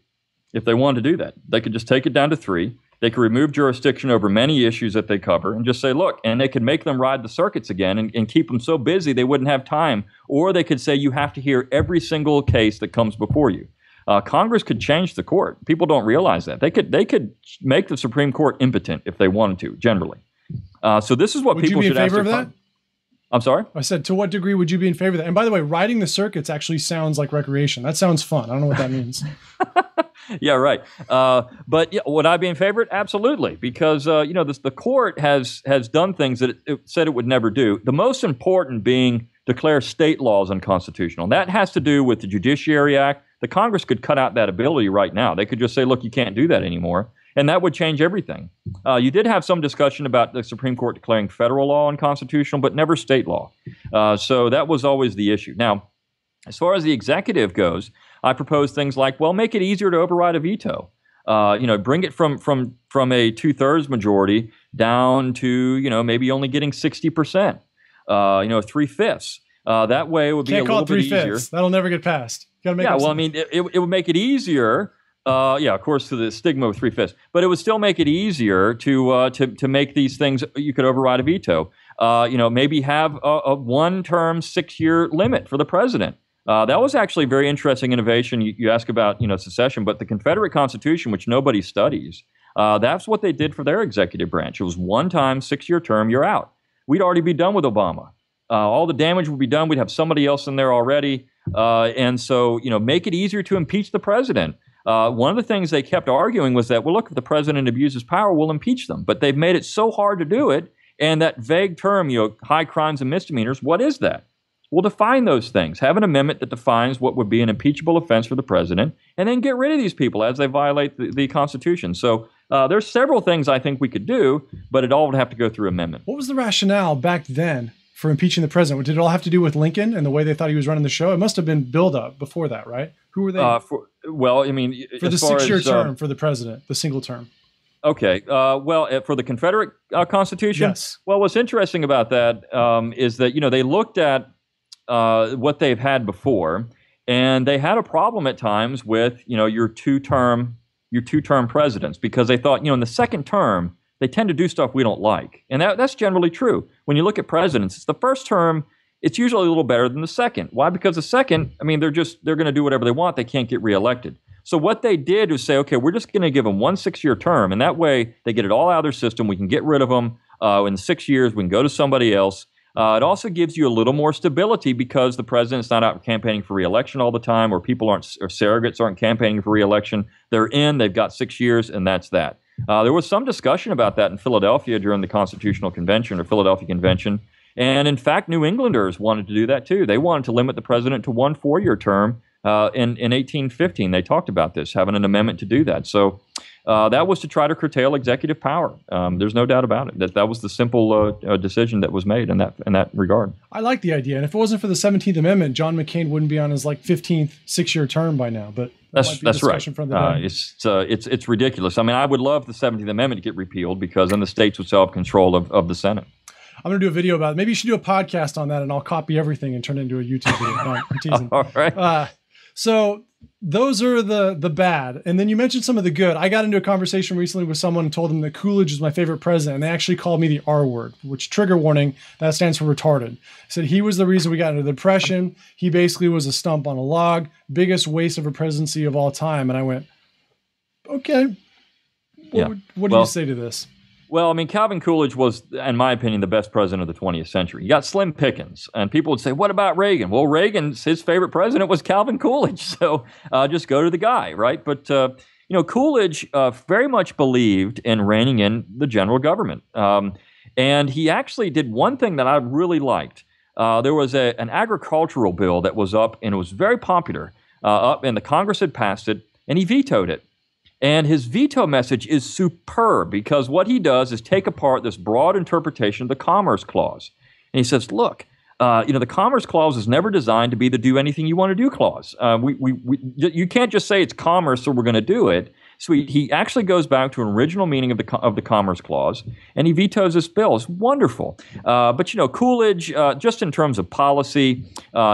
if they wanted to do that. They could just take it down to 3. They could remove jurisdiction over many issues that they cover and just say, look, and they could make them ride the circuits again and keep them so busy they wouldn't have time. Or they could say you have to hear every single case that comes before you. Congress could change the court. People don't realize that. They could make the Supreme Court impotent if they wanted to, generally. So this is what people should ask. Would you be in favor of that? I'm sorry? I said, to what degree would you be in favor of that? And by the way, riding the circuits actually sounds like recreation. That sounds fun. I don't know what that means. Yeah, right. But would I be in favor of it? Absolutely. Because, the court has done things that it said it would never do. The most important being declare state laws unconstitutional. That has to do with the Judiciary Act. The Congress could cut out that ability right now. They could just say, look, you can't do that anymore. And that would change everything. You did have some discussion about the Supreme Court declaring federal law unconstitutional, but never state law. So that was always the issue. Now, as far as the executive goes, I propose things like, well, make it easier to override a veto. Bring it from a 2/3 majority down to, maybe only getting 60%, 3/5. That way it would be a little bit easier. Can't call it 3/5. That'll never get passed. You gotta make I mean, it would make it easier. Of course, to the stigma of 3/5, but it would still make it easier to make these things. You could override a veto. Maybe have a 1-term 6-year limit for the president. That was actually a very interesting innovation. You ask about secession, but the Confederate Constitution, which nobody studies, that's what they did for their executive branch. It was 1-time 6-year term. You're out. We'd already be done with Obama. All the damage would be done. We'd have somebody else in there already, and so make it easier to impeach the president. One of the things they kept arguing was that, well, look, if the president abuses power, we'll impeach them. But they've made it so hard to do it. And that vague term, high crimes and misdemeanors, what is that? We'll define those things. Have an amendment that defines what would be an impeachable offense for the president, and then get rid of these people as they violate the Constitution. So there's several things I think we could do, but it all would have to go through amendment. What was the rationale back then for impeaching the president? Did it all have to do with Lincoln and the way they thought he was running the show? It must have been build-up before that, right? Who were they? For the 6-year term for the president, the single term. Okay. For the Confederate Constitution, Yes. Well, what's interesting about that is that they looked at what they've had before, and they had a problem at times with your two-term presidents, because they thought in the second term they tend to do stuff we don't like, and that's generally true. When you look at presidents, it's the first term. It's usually a little better than the second. Why? Because the second, they're going to do whatever they want. They can't get reelected. So what they did was say, okay, we're just going to give them 1 6-year term, and that way they get it all out of their system. We can get rid of them in 6 years. We can go to somebody else. It also gives you a little more stability because the president's not out campaigning for reelection all the time, or people or surrogates aren't campaigning for reelection. They're in. They've got 6 years, and that's that. There was some discussion about that in Philadelphia during the Constitutional Convention or Philadelphia Convention. And in fact, New Englanders wanted to do that too. They wanted to limit the president to 1 4-year term. In 1815, they talked about this, having an amendment to do that. So that was to try to curtail executive power. There's no doubt about it. That was the simple decision that was made in that regard. I like the idea. And if it wasn't for the 17th Amendment, John McCain wouldn't be on his 15th 6-year term by now. But that's right. It's ridiculous. I would love the 17th Amendment to get repealed, because then the states would still have control of the Senate. I'm going to do a video about it. Maybe you should do a podcast on that, and I'll copy everything and turn it into a YouTube video. No, I'm teasing. All right. So those are the bad. And then you mentioned some of the good. I got into a conversation recently with someone and told them that Coolidge is my favorite president, and they actually called me the R word, which, trigger warning, that stands for retarded. Said he was the reason we got into the Depression. He basically was a stump on a log, biggest waste of a presidency of all time. And I went, okay, what do you say to this? Well, Calvin Coolidge was, in my opinion, the best president of the 20th century. You got slim pickings, and people would say, what about Reagan? Well, his favorite president was Calvin Coolidge, so just go to the guy, right? But, Coolidge very much believed in reining in the general government, and he actually did one thing that I really liked. There was an agricultural bill that was up, and it was very popular, and the Congress had passed it, and he vetoed it. And his veto message is superb, because what he does is take apart this broad interpretation of the Commerce Clause. And he says, look, the Commerce Clause is never designed to be the do anything you want to do clause. You can't just say it's commerce, so we're going to do it. So he actually goes back to an original meaning of the Commerce Clause, and he vetoes this bill. It's wonderful. But Coolidge, just in terms of policy,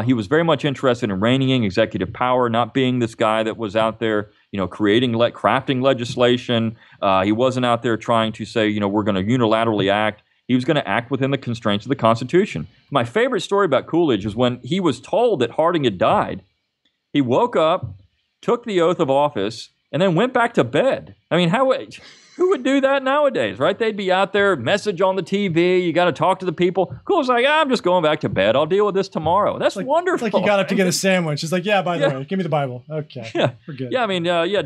he was very much interested in reining in executive power, not being this guy that was out there crafting legislation. He wasn't out there trying to say, we're going to unilaterally act. He was going to act within the constraints of the Constitution. My favorite story about Coolidge is when he was told that Harding had died, he woke up, took the oath of office, and then went back to bed. Who would do that nowadays, right? They'd be out there, message on the TV, you got to talk to the people. Coolidge's like, I'm just going back to bed. I'll deal with this tomorrow. That's wonderful. It's like you got up to get a sandwich. It's like, by the way, give me the Bible. Okay, we're good.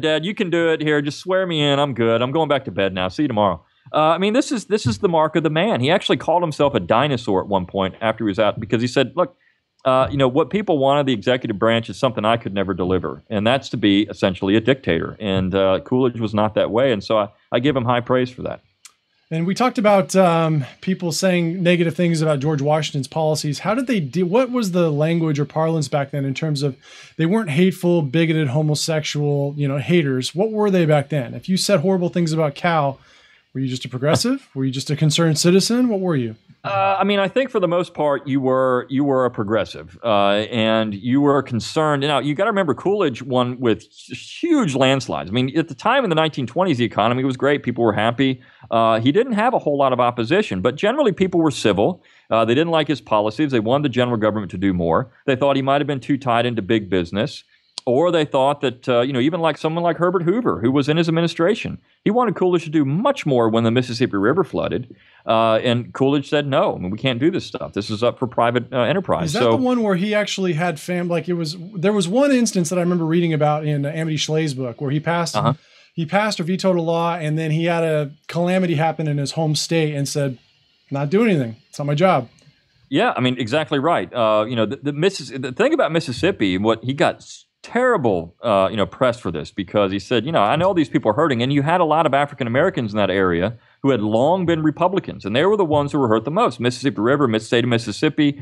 Dad, you can do it here. Just swear me in. I'm good. I'm going back to bed now. See you tomorrow. This is the mark of the man. He actually called himself a dinosaur at one point after he was out, because he said, look, what people want of the executive branch is something I could never deliver, and that's to be essentially a dictator. And Coolidge was not that way, and so I give him high praise for that. And we talked about people saying negative things about George Washington's policies. How did they do? What was the language or parlance back then in terms of they weren't hateful, bigoted, homosexual, haters? What were they back then? If you said horrible things about Cal, were you just a progressive? Were you just a concerned citizen? What were you? I think for the most part you were a progressive, and you were concerned. Now you got to remember, Coolidge won with huge landslides. At the time in the 1920s, the economy was great; people were happy. He didn't have a whole lot of opposition, but generally people were civil. They didn't like his policies. They wanted the general government to do more. They thought he might have been too tied into big business. Or they thought that, even like someone like Herbert Hoover, who was in his administration, he wanted Coolidge to do much more when the Mississippi River flooded. And Coolidge said, no, we can't do this stuff. This is up for private enterprise. Is that the one where he actually had there was one instance that I remember reading about in Amity Schleye's book where he passed or vetoed a law, and then he had a calamity happen in his home state and said, not do anything. It's not my job. Yeah, exactly right. The thing about Mississippi, what he got terrible, press for this, because he said, I know these people are hurting, and you had a lot of African Americans in that area who had long been Republicans, and they were the ones who were hurt the most. Mississippi River, state of Mississippi,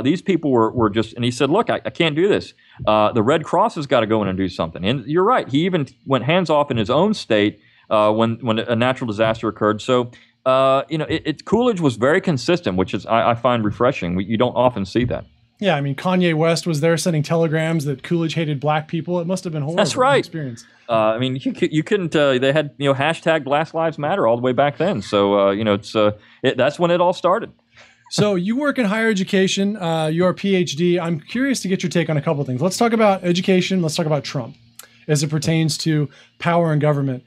these people were just, and he said, look, I can't do this. The Red Cross has got to go in and do something. And you're right. He even went hands off in his own state when a natural disaster occurred. So, Coolidge was very consistent, which is I find refreshing. You don't often see that. Yeah, I mean, Kanye West was there sending telegrams that Coolidge hated black people. It must have been horrible. That's right. Experience. You couldn't. They had hashtag Black Lives Matter all the way back then. So that's when it all started. So you work in higher education. You're a PhD. I'm curious to get your take on a couple of things. Let's talk about education. Let's talk about Trump as it pertains to power and government.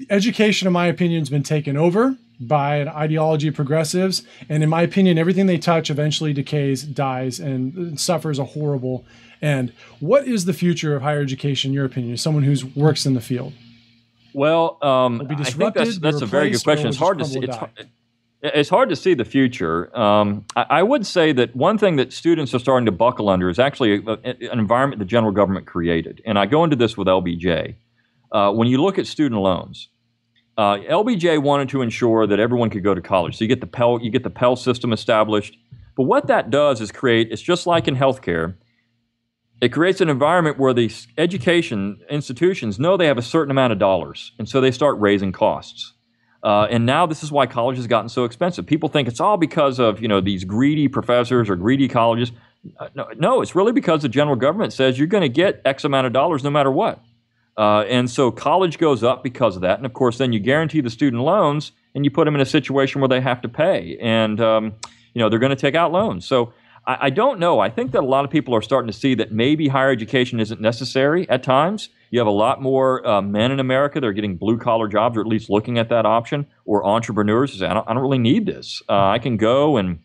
Education, in my opinion, has been taken over by an ideology of progressives. And in my opinion, everything they touch eventually decays, dies, and suffers a horrible end. What is the future of higher education, in your opinion, as someone who works in the field? Well, I think that's a very good question. It's hard to see. It's hard to see the future. I would say that one thing that students are starting to buckle under is actually an environment the general government created. And I go into this with LBJ. When you look at student loans, LBJ wanted to ensure that everyone could go to college. So you get the Pell system established. But what that does is it's just like in healthcare, it creates an environment where the education institutions know they have a certain amount of dollars. And so they start raising costs. And now this is why college has gotten so expensive. People think it's all because of these greedy professors or greedy colleges. No, it's really because the general government says you're going to get X amount of dollars no matter what. And so college goes up because of that. And of course, then you guarantee the student loans and you put them in a situation where they have to pay. And, they're going to take out loans. So I don't know. I think that a lot of people are starting to see that maybe higher education isn't necessary at times. You have a lot more men in America that are getting blue-collar jobs, or at least looking at that option, or entrepreneurs who say, I don't really need this. I can go and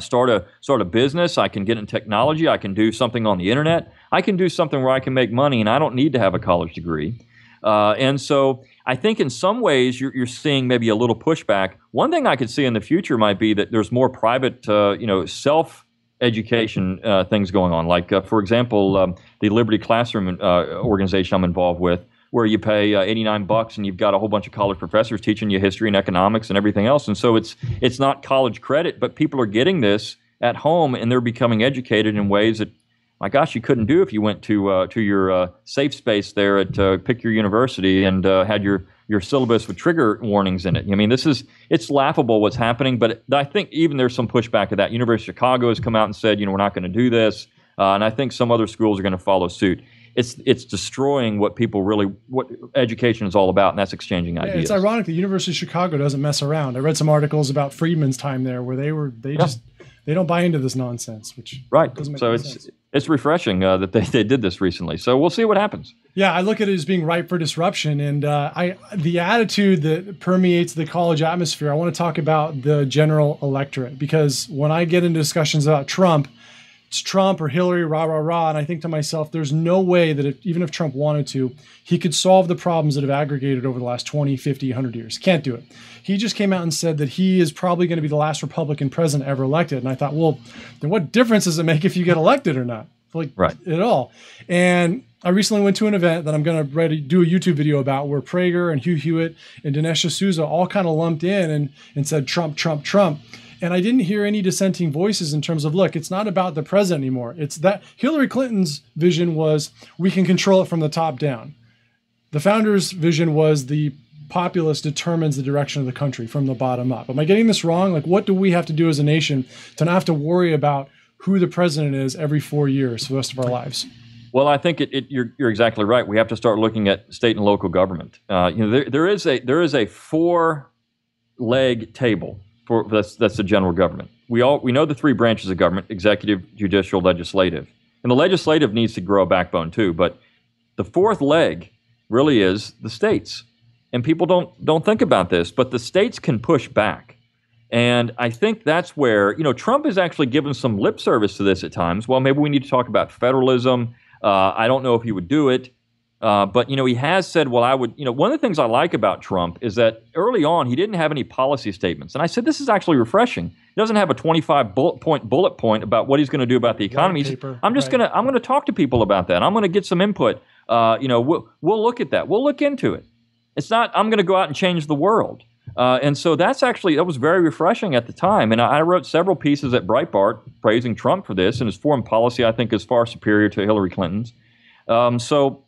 start a business. I can get in technology. I can do something on the internet. I can do something where I can make money, and I don't need to have a college degree. And so I think in some ways you're seeing maybe a little pushback. One thing I could see in the future might be that there's more private, self-education things going on. Like, for example, the Liberty Classroom organization I'm involved with, where you pay $89 and you've got a whole bunch of college professors teaching you history and economics and everything else. And so it's not college credit, but people are getting this at home and they're becoming educated in ways that, my gosh, you couldn't do if you went to your safe space there at Pick Your University and had your syllabus with trigger warnings in it. I mean, it's laughable what's happening, but I think even there's some pushback at that. University of Chicago has come out and said, we're not going to do this. And I think some other schools are going to follow suit. It's destroying what education is all about, and that's exchanging ideas. It's ironic the University of Chicago doesn't mess around. I read some articles about Friedman's time there where they don't buy into this nonsense, which doesn't make sense. It's refreshing that they did this recently. So we'll see what happens. Yeah, I look at it as being ripe for disruption, and the attitude that permeates the college atmosphere. I want to talk about the general electorate, because when I get into discussions about Trump, it's Trump or Hillary, rah, rah, rah. And I think to myself, there's no way that even if Trump wanted to, he could solve the problems that have aggregated over the last 20, 50, 100 years. Can't do it. He just came out and said that he is probably going to be the last Republican president ever elected. And I thought, well, then what difference does it make if you get elected or not? Right. At all. And I recently went to an event that I'm going to do a YouTube video about, where Prager and Hugh Hewitt and Dinesh D'Souza all kind of lumped in and said Trump, Trump, Trump. And I didn't hear any dissenting voices in terms of, look, it's not about the president anymore. It's that Hillary Clinton's vision was we can control it from the top down. The founder's vision was the populace determines the direction of the country from the bottom up. Am I getting this wrong? Like, what do we have to do as a nation to not have to worry about who the president is every 4 years for the rest of our lives? Well, I think you're exactly right. We have to start looking at state and local government. There is a 4-leg table. That's the general government. We know the 3 branches of government: executive, judicial, legislative. And the legislative needs to grow a backbone too. But the 4th leg really is the states. And people don't think about this, but the states can push back. And I think that's where, Trump has actually given some lip service to this at times. Well, maybe we need to talk about federalism. I don't know if he would do it. But, he has said, well, I would, one of the things I like about Trump is that early on, he didn't have any policy statements. And I said, this is actually refreshing. He doesn't have a 25 bullet point about what he's going to do about the economy. I'm going to talk to people about that. I'm going to get some input. We'll look at that. We'll look into it. It's not, I'm going to go out and change the world. And so that was very refreshing at the time. And I wrote several pieces at Breitbart praising Trump for this, and his foreign policy, I think, is far superior to Hillary Clinton's. So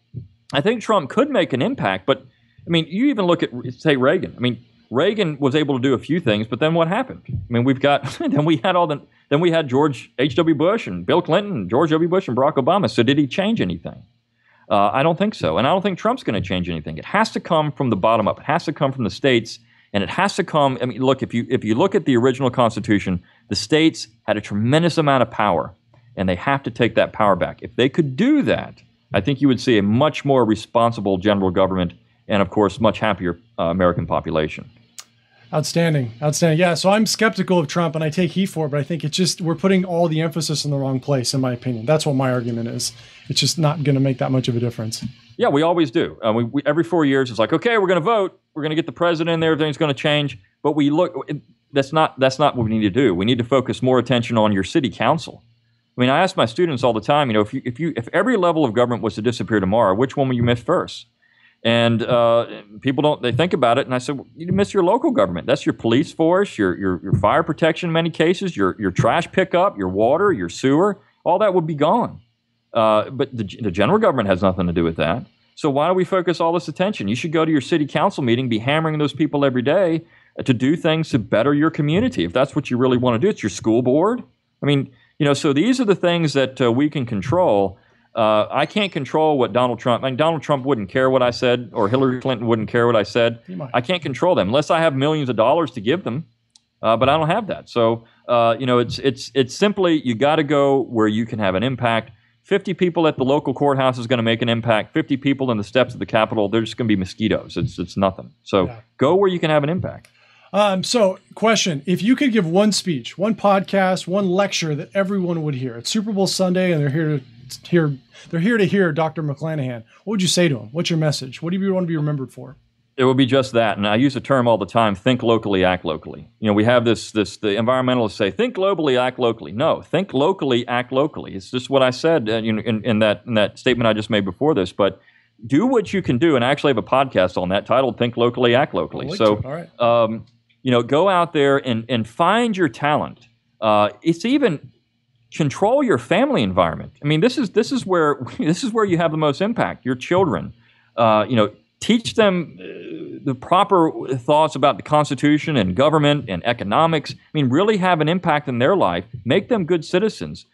I think Trump could make an impact, but I mean, you even look at, say, Reagan. I mean, Reagan was able to do a few things, but then what happened? I mean, then we had George H.W. Bush and Bill Clinton and George W. Bush and Barack Obama. So did he change anything? I don't think so. And I don't think Trump's going to change anything. It has to come from the bottom up. It has to come from the states. And it has to come, I mean, look, if you look at the original Constitution, the states had a tremendous amount of power, and they have to take that power back. If they could do that, I think you would see a much more responsible general government and, of course, much happier American population. Outstanding. Yeah, so I'm skeptical of Trump, and I take heat for it, but I think it's just we're putting all the emphasis in the wrong place, in my opinion. That's what my argument is. It's just not going to make that much of a difference. Yeah, we always do. We every 4 years, it's like, okay, we're going to vote. We're going to get the president in there. Everything's going to change. But that's not what we need to do. We need to focus more attention on your city council. I mean, I ask my students all the time, if every level of government was to disappear tomorrow, which one will you miss first? And people they think about it, and I said, well, you miss your local government. That's your police force, your fire protection in many cases, your trash pickup, your water, your sewer, all that would be gone. But the general government has nothing to do with that. So why do we focus all this attention? You should go to your city council meeting, be hammering those people every day to do things to better your community. If that's what you really want to do, it's your school board. I mean, so these are the things that we can control. I can't control what Donald Trump. I mean, Donald Trump wouldn't care what I said, or Hillary Clinton wouldn't care what I said. I can't control them unless I have millions of dollars to give them. But I don't have that. So it's simply you got to go where you can have an impact. 50 people at the local courthouse is going to make an impact. 50 people in the steps of the Capitol, they're just going to be mosquitoes. It's nothing. So go where you can have an impact. So question, if you could give one speech, one podcast, one lecture that everyone would hear, it's Super Bowl Sunday and they're here to hear Dr. McClanahan, what would you say to them? What's your message? What do you want to be remembered for? It would be just that. And I use a term all the time, think locally, act locally. We have the environmentalists say, think globally, act locally. No, think locally, act locally. It's just what I said in that statement I just made before this. But do what you can do. And I actually have a podcast on that titled Think Locally, Act Locally. So, all right. Go out there and find your talent. It's even control your family environment. I mean, this is where you have the most impact. Your children, teach them the proper thoughts about the Constitution and government and economics. I mean, really have an impact in their life. Make them good citizens.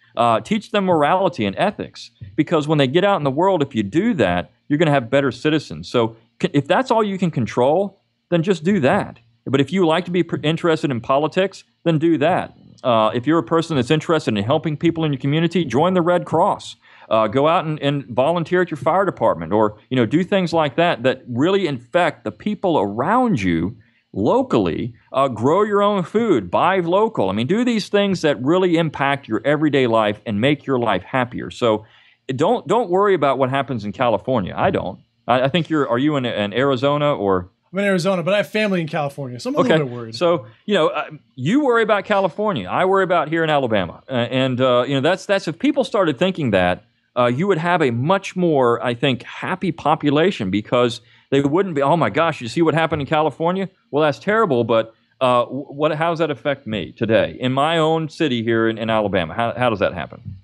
Teach them morality and ethics. Because when they get out in the world, if you do that, you're going to have better citizens. So if that's all you can control, then just do that. But if you like to be interested in politics, then do that. If you're a person that's interested in helping people in your community, join the Red Cross. Go out and volunteer at your fire department, or do things like that really infect the people around you locally. Grow your own food, buy local. I mean, do these things that really impact your everyday life and make your life happier. So don't worry about what happens in California. I don't. I think are you in Arizona or? I'm in Arizona, but I have family in California, so I'm a little bit worried. So, you worry about California. I worry about here in Alabama. That's if people started thinking that, you would have a much more, I think, happy population, because they wouldn't be, oh my gosh, you see what happened in California? Well, that's terrible, but how does that affect me today in my own city here in Alabama? How does that happen?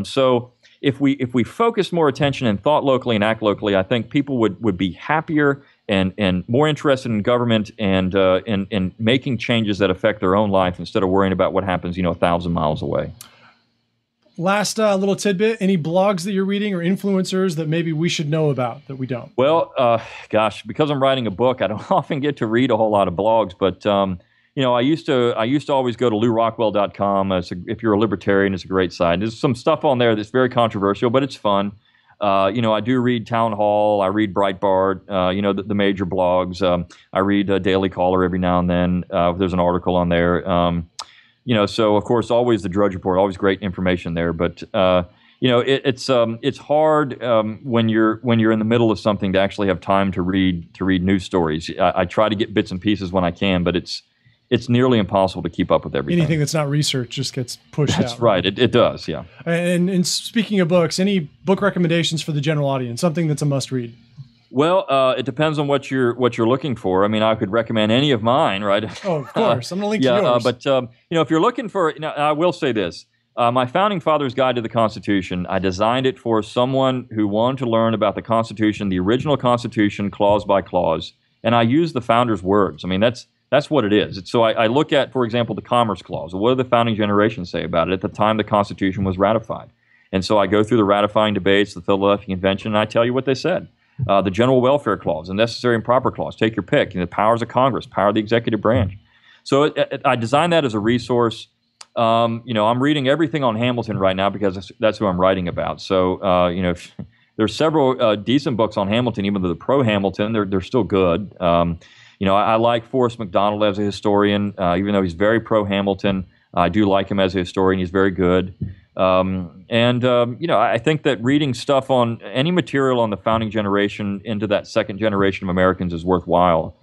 So if we focus more attention and thought locally and act locally, I think people would be happier and more interested in government and in making changes that affect their own life instead of worrying about what happens 1,000 miles away. Last little tidbit, any blogs that you're reading or influencers that maybe we should know about that we don't? Well, because I'm writing a book, I don't often get to read a whole lot of blogs, but I used to always go to LouRockwell.com. If you're a libertarian, it's a great site. There's some stuff on there that's very controversial, but it's fun. I do read Town Hall. I read Breitbart, the major blogs. I read Daily Caller every now and then. There's an article on there. So of course, always the Drudge Report, always great information there. But it's hard when you're in the middle of something to actually have time to read news stories. I try to get bits and pieces when I can, but it's nearly impossible to keep up with everything. Anything that's not research just gets pushed out. That's right. It does, yeah. And speaking of books, any book recommendations for the general audience? Something that's a must read? Well, it depends on what you're looking for. I mean, I could recommend any of mine, right? Oh, of course. I'm going to link to yours. But if you're looking for, I will say this: My Founding Fathers Guide to the Constitution, I designed it for someone who wanted to learn about the Constitution, the original Constitution, clause by clause, and I use the founders' words. I mean, that's what it is. So I look at, for example, the Commerce Clause. What did the founding generation say about it at the time the Constitution was ratified? And so I go through the ratifying debates, the Philadelphia Convention, and I tell you what they said. The General Welfare Clause, the Necessary and Proper Clause, take your pick. The powers of Congress, power of the executive branch. So I designed that as a resource. I'm reading everything on Hamilton right now because that's who I'm writing about. So, there's several decent books on Hamilton, even though they're pro-Hamilton, they're still good. I like Forrest McDonald as a historian, even though he's very pro-Hamilton. I do like him as a historian. He's very good. I think that reading stuff on any material on the founding generation into that second generation of Americans is worthwhile.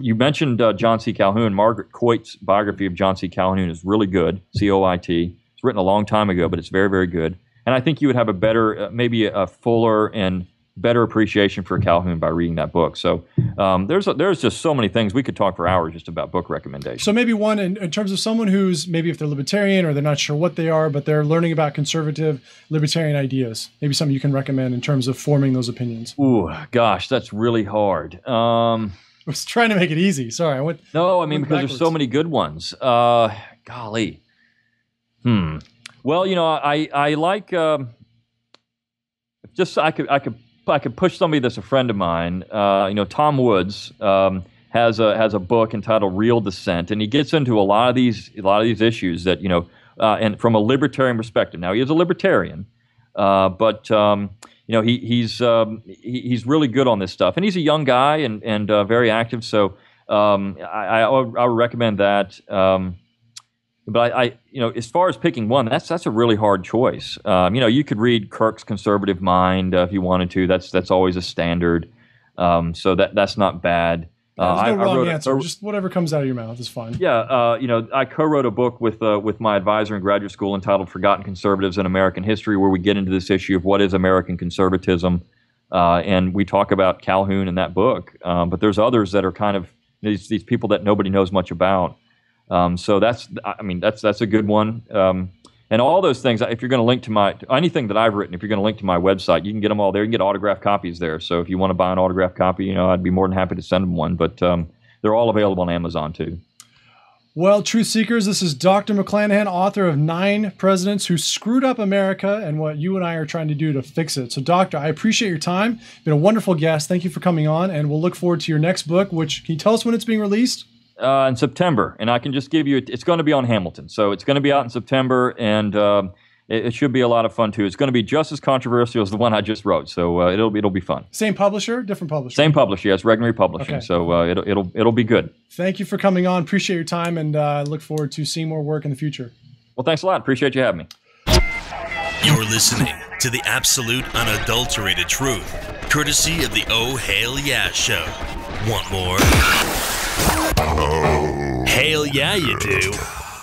You mentioned John C. Calhoun. Margaret Coit's biography of John C. Calhoun is really good, C-O-I-T. It's written a long time ago, but it's very, very good. And I think you would have a better, maybe a fuller and better appreciation for Calhoun by reading that book. So there's just so many things. We could talk for hours just about book recommendations. So maybe one in terms of someone who's maybe if they're libertarian or they're not sure what they are, but they're learning about conservative libertarian ideas, maybe something you can recommend in terms of forming those opinions. Ooh, gosh, that's really hard. I was trying to make it easy. Sorry. Because there's so many good ones. Golly. Well, I like I could push somebody that's a friend of mine. Tom Woods has a book entitled Real Dissent, and he gets into a lot of these issues that and from a libertarian perspective. Now he is a libertarian, but he's really good on this stuff, and he's a young guy and very active. So I would recommend that. But I as far as picking one, that's a really hard choice. You could read Kirk's Conservative Mind if you wanted to. That's always a standard. So that's not bad. There's no wrong answer. Just whatever comes out of your mouth is fine. Yeah. I co-wrote a book with my advisor in graduate school entitled Forgotten Conservatives in American History, where we get into this issue of what is American conservatism, and we talk about Calhoun in that book. But there's others that are kind of these people that nobody knows much about. So that's a good one. And all those things, if you're going to link to anything that I've written, if you're going to link to my website, you can get them all there. You can get autographed copies there. So if you want to buy an autographed copy, I'd be more than happy to send them one. But they're all available on Amazon too. Well, Truth Seekers, this is Dr. McClanahan, author of 9 Presidents Who Screwed Up America and what you and I are trying to do to fix it. So, Doctor, I appreciate your time. You've been a wonderful guest. Thank you for coming on. And we'll look forward to your next book, which, can you tell us when it's being released? In September, and I can just give you, it's going to be on Hamilton. So it's going to be out in September, and it should be a lot of fun too. It's going to be just as controversial as the one I just wrote, so it'll be fun. Same publisher, different publisher? Same publisher, yes, Regnery Publishing. Okay. So it'll be good. Thank you for coming on. Appreciate your time, and I look forward to seeing more work in the future. Well, thanks a lot. Appreciate you having me. You're listening to the absolute unadulterated truth, courtesy of the Oh Hail Yeah Show. Want more? Hail yeah, you do.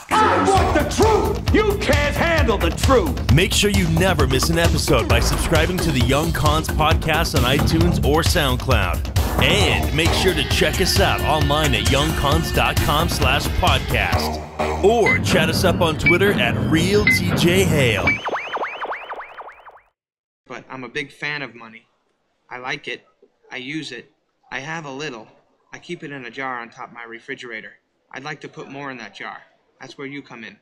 I want the truth! You can't handle the truth! Make sure you never miss an episode by subscribing to the Young Cons podcast on iTunes or SoundCloud. And make sure to check us out online at youngcons.com/podcast. Or chat us up on Twitter at RealTJHale. But I'm a big fan of money. I like it. I use it. I have a little. I keep it in a jar on top of my refrigerator. I'd like to put more in that jar. That's where you come in.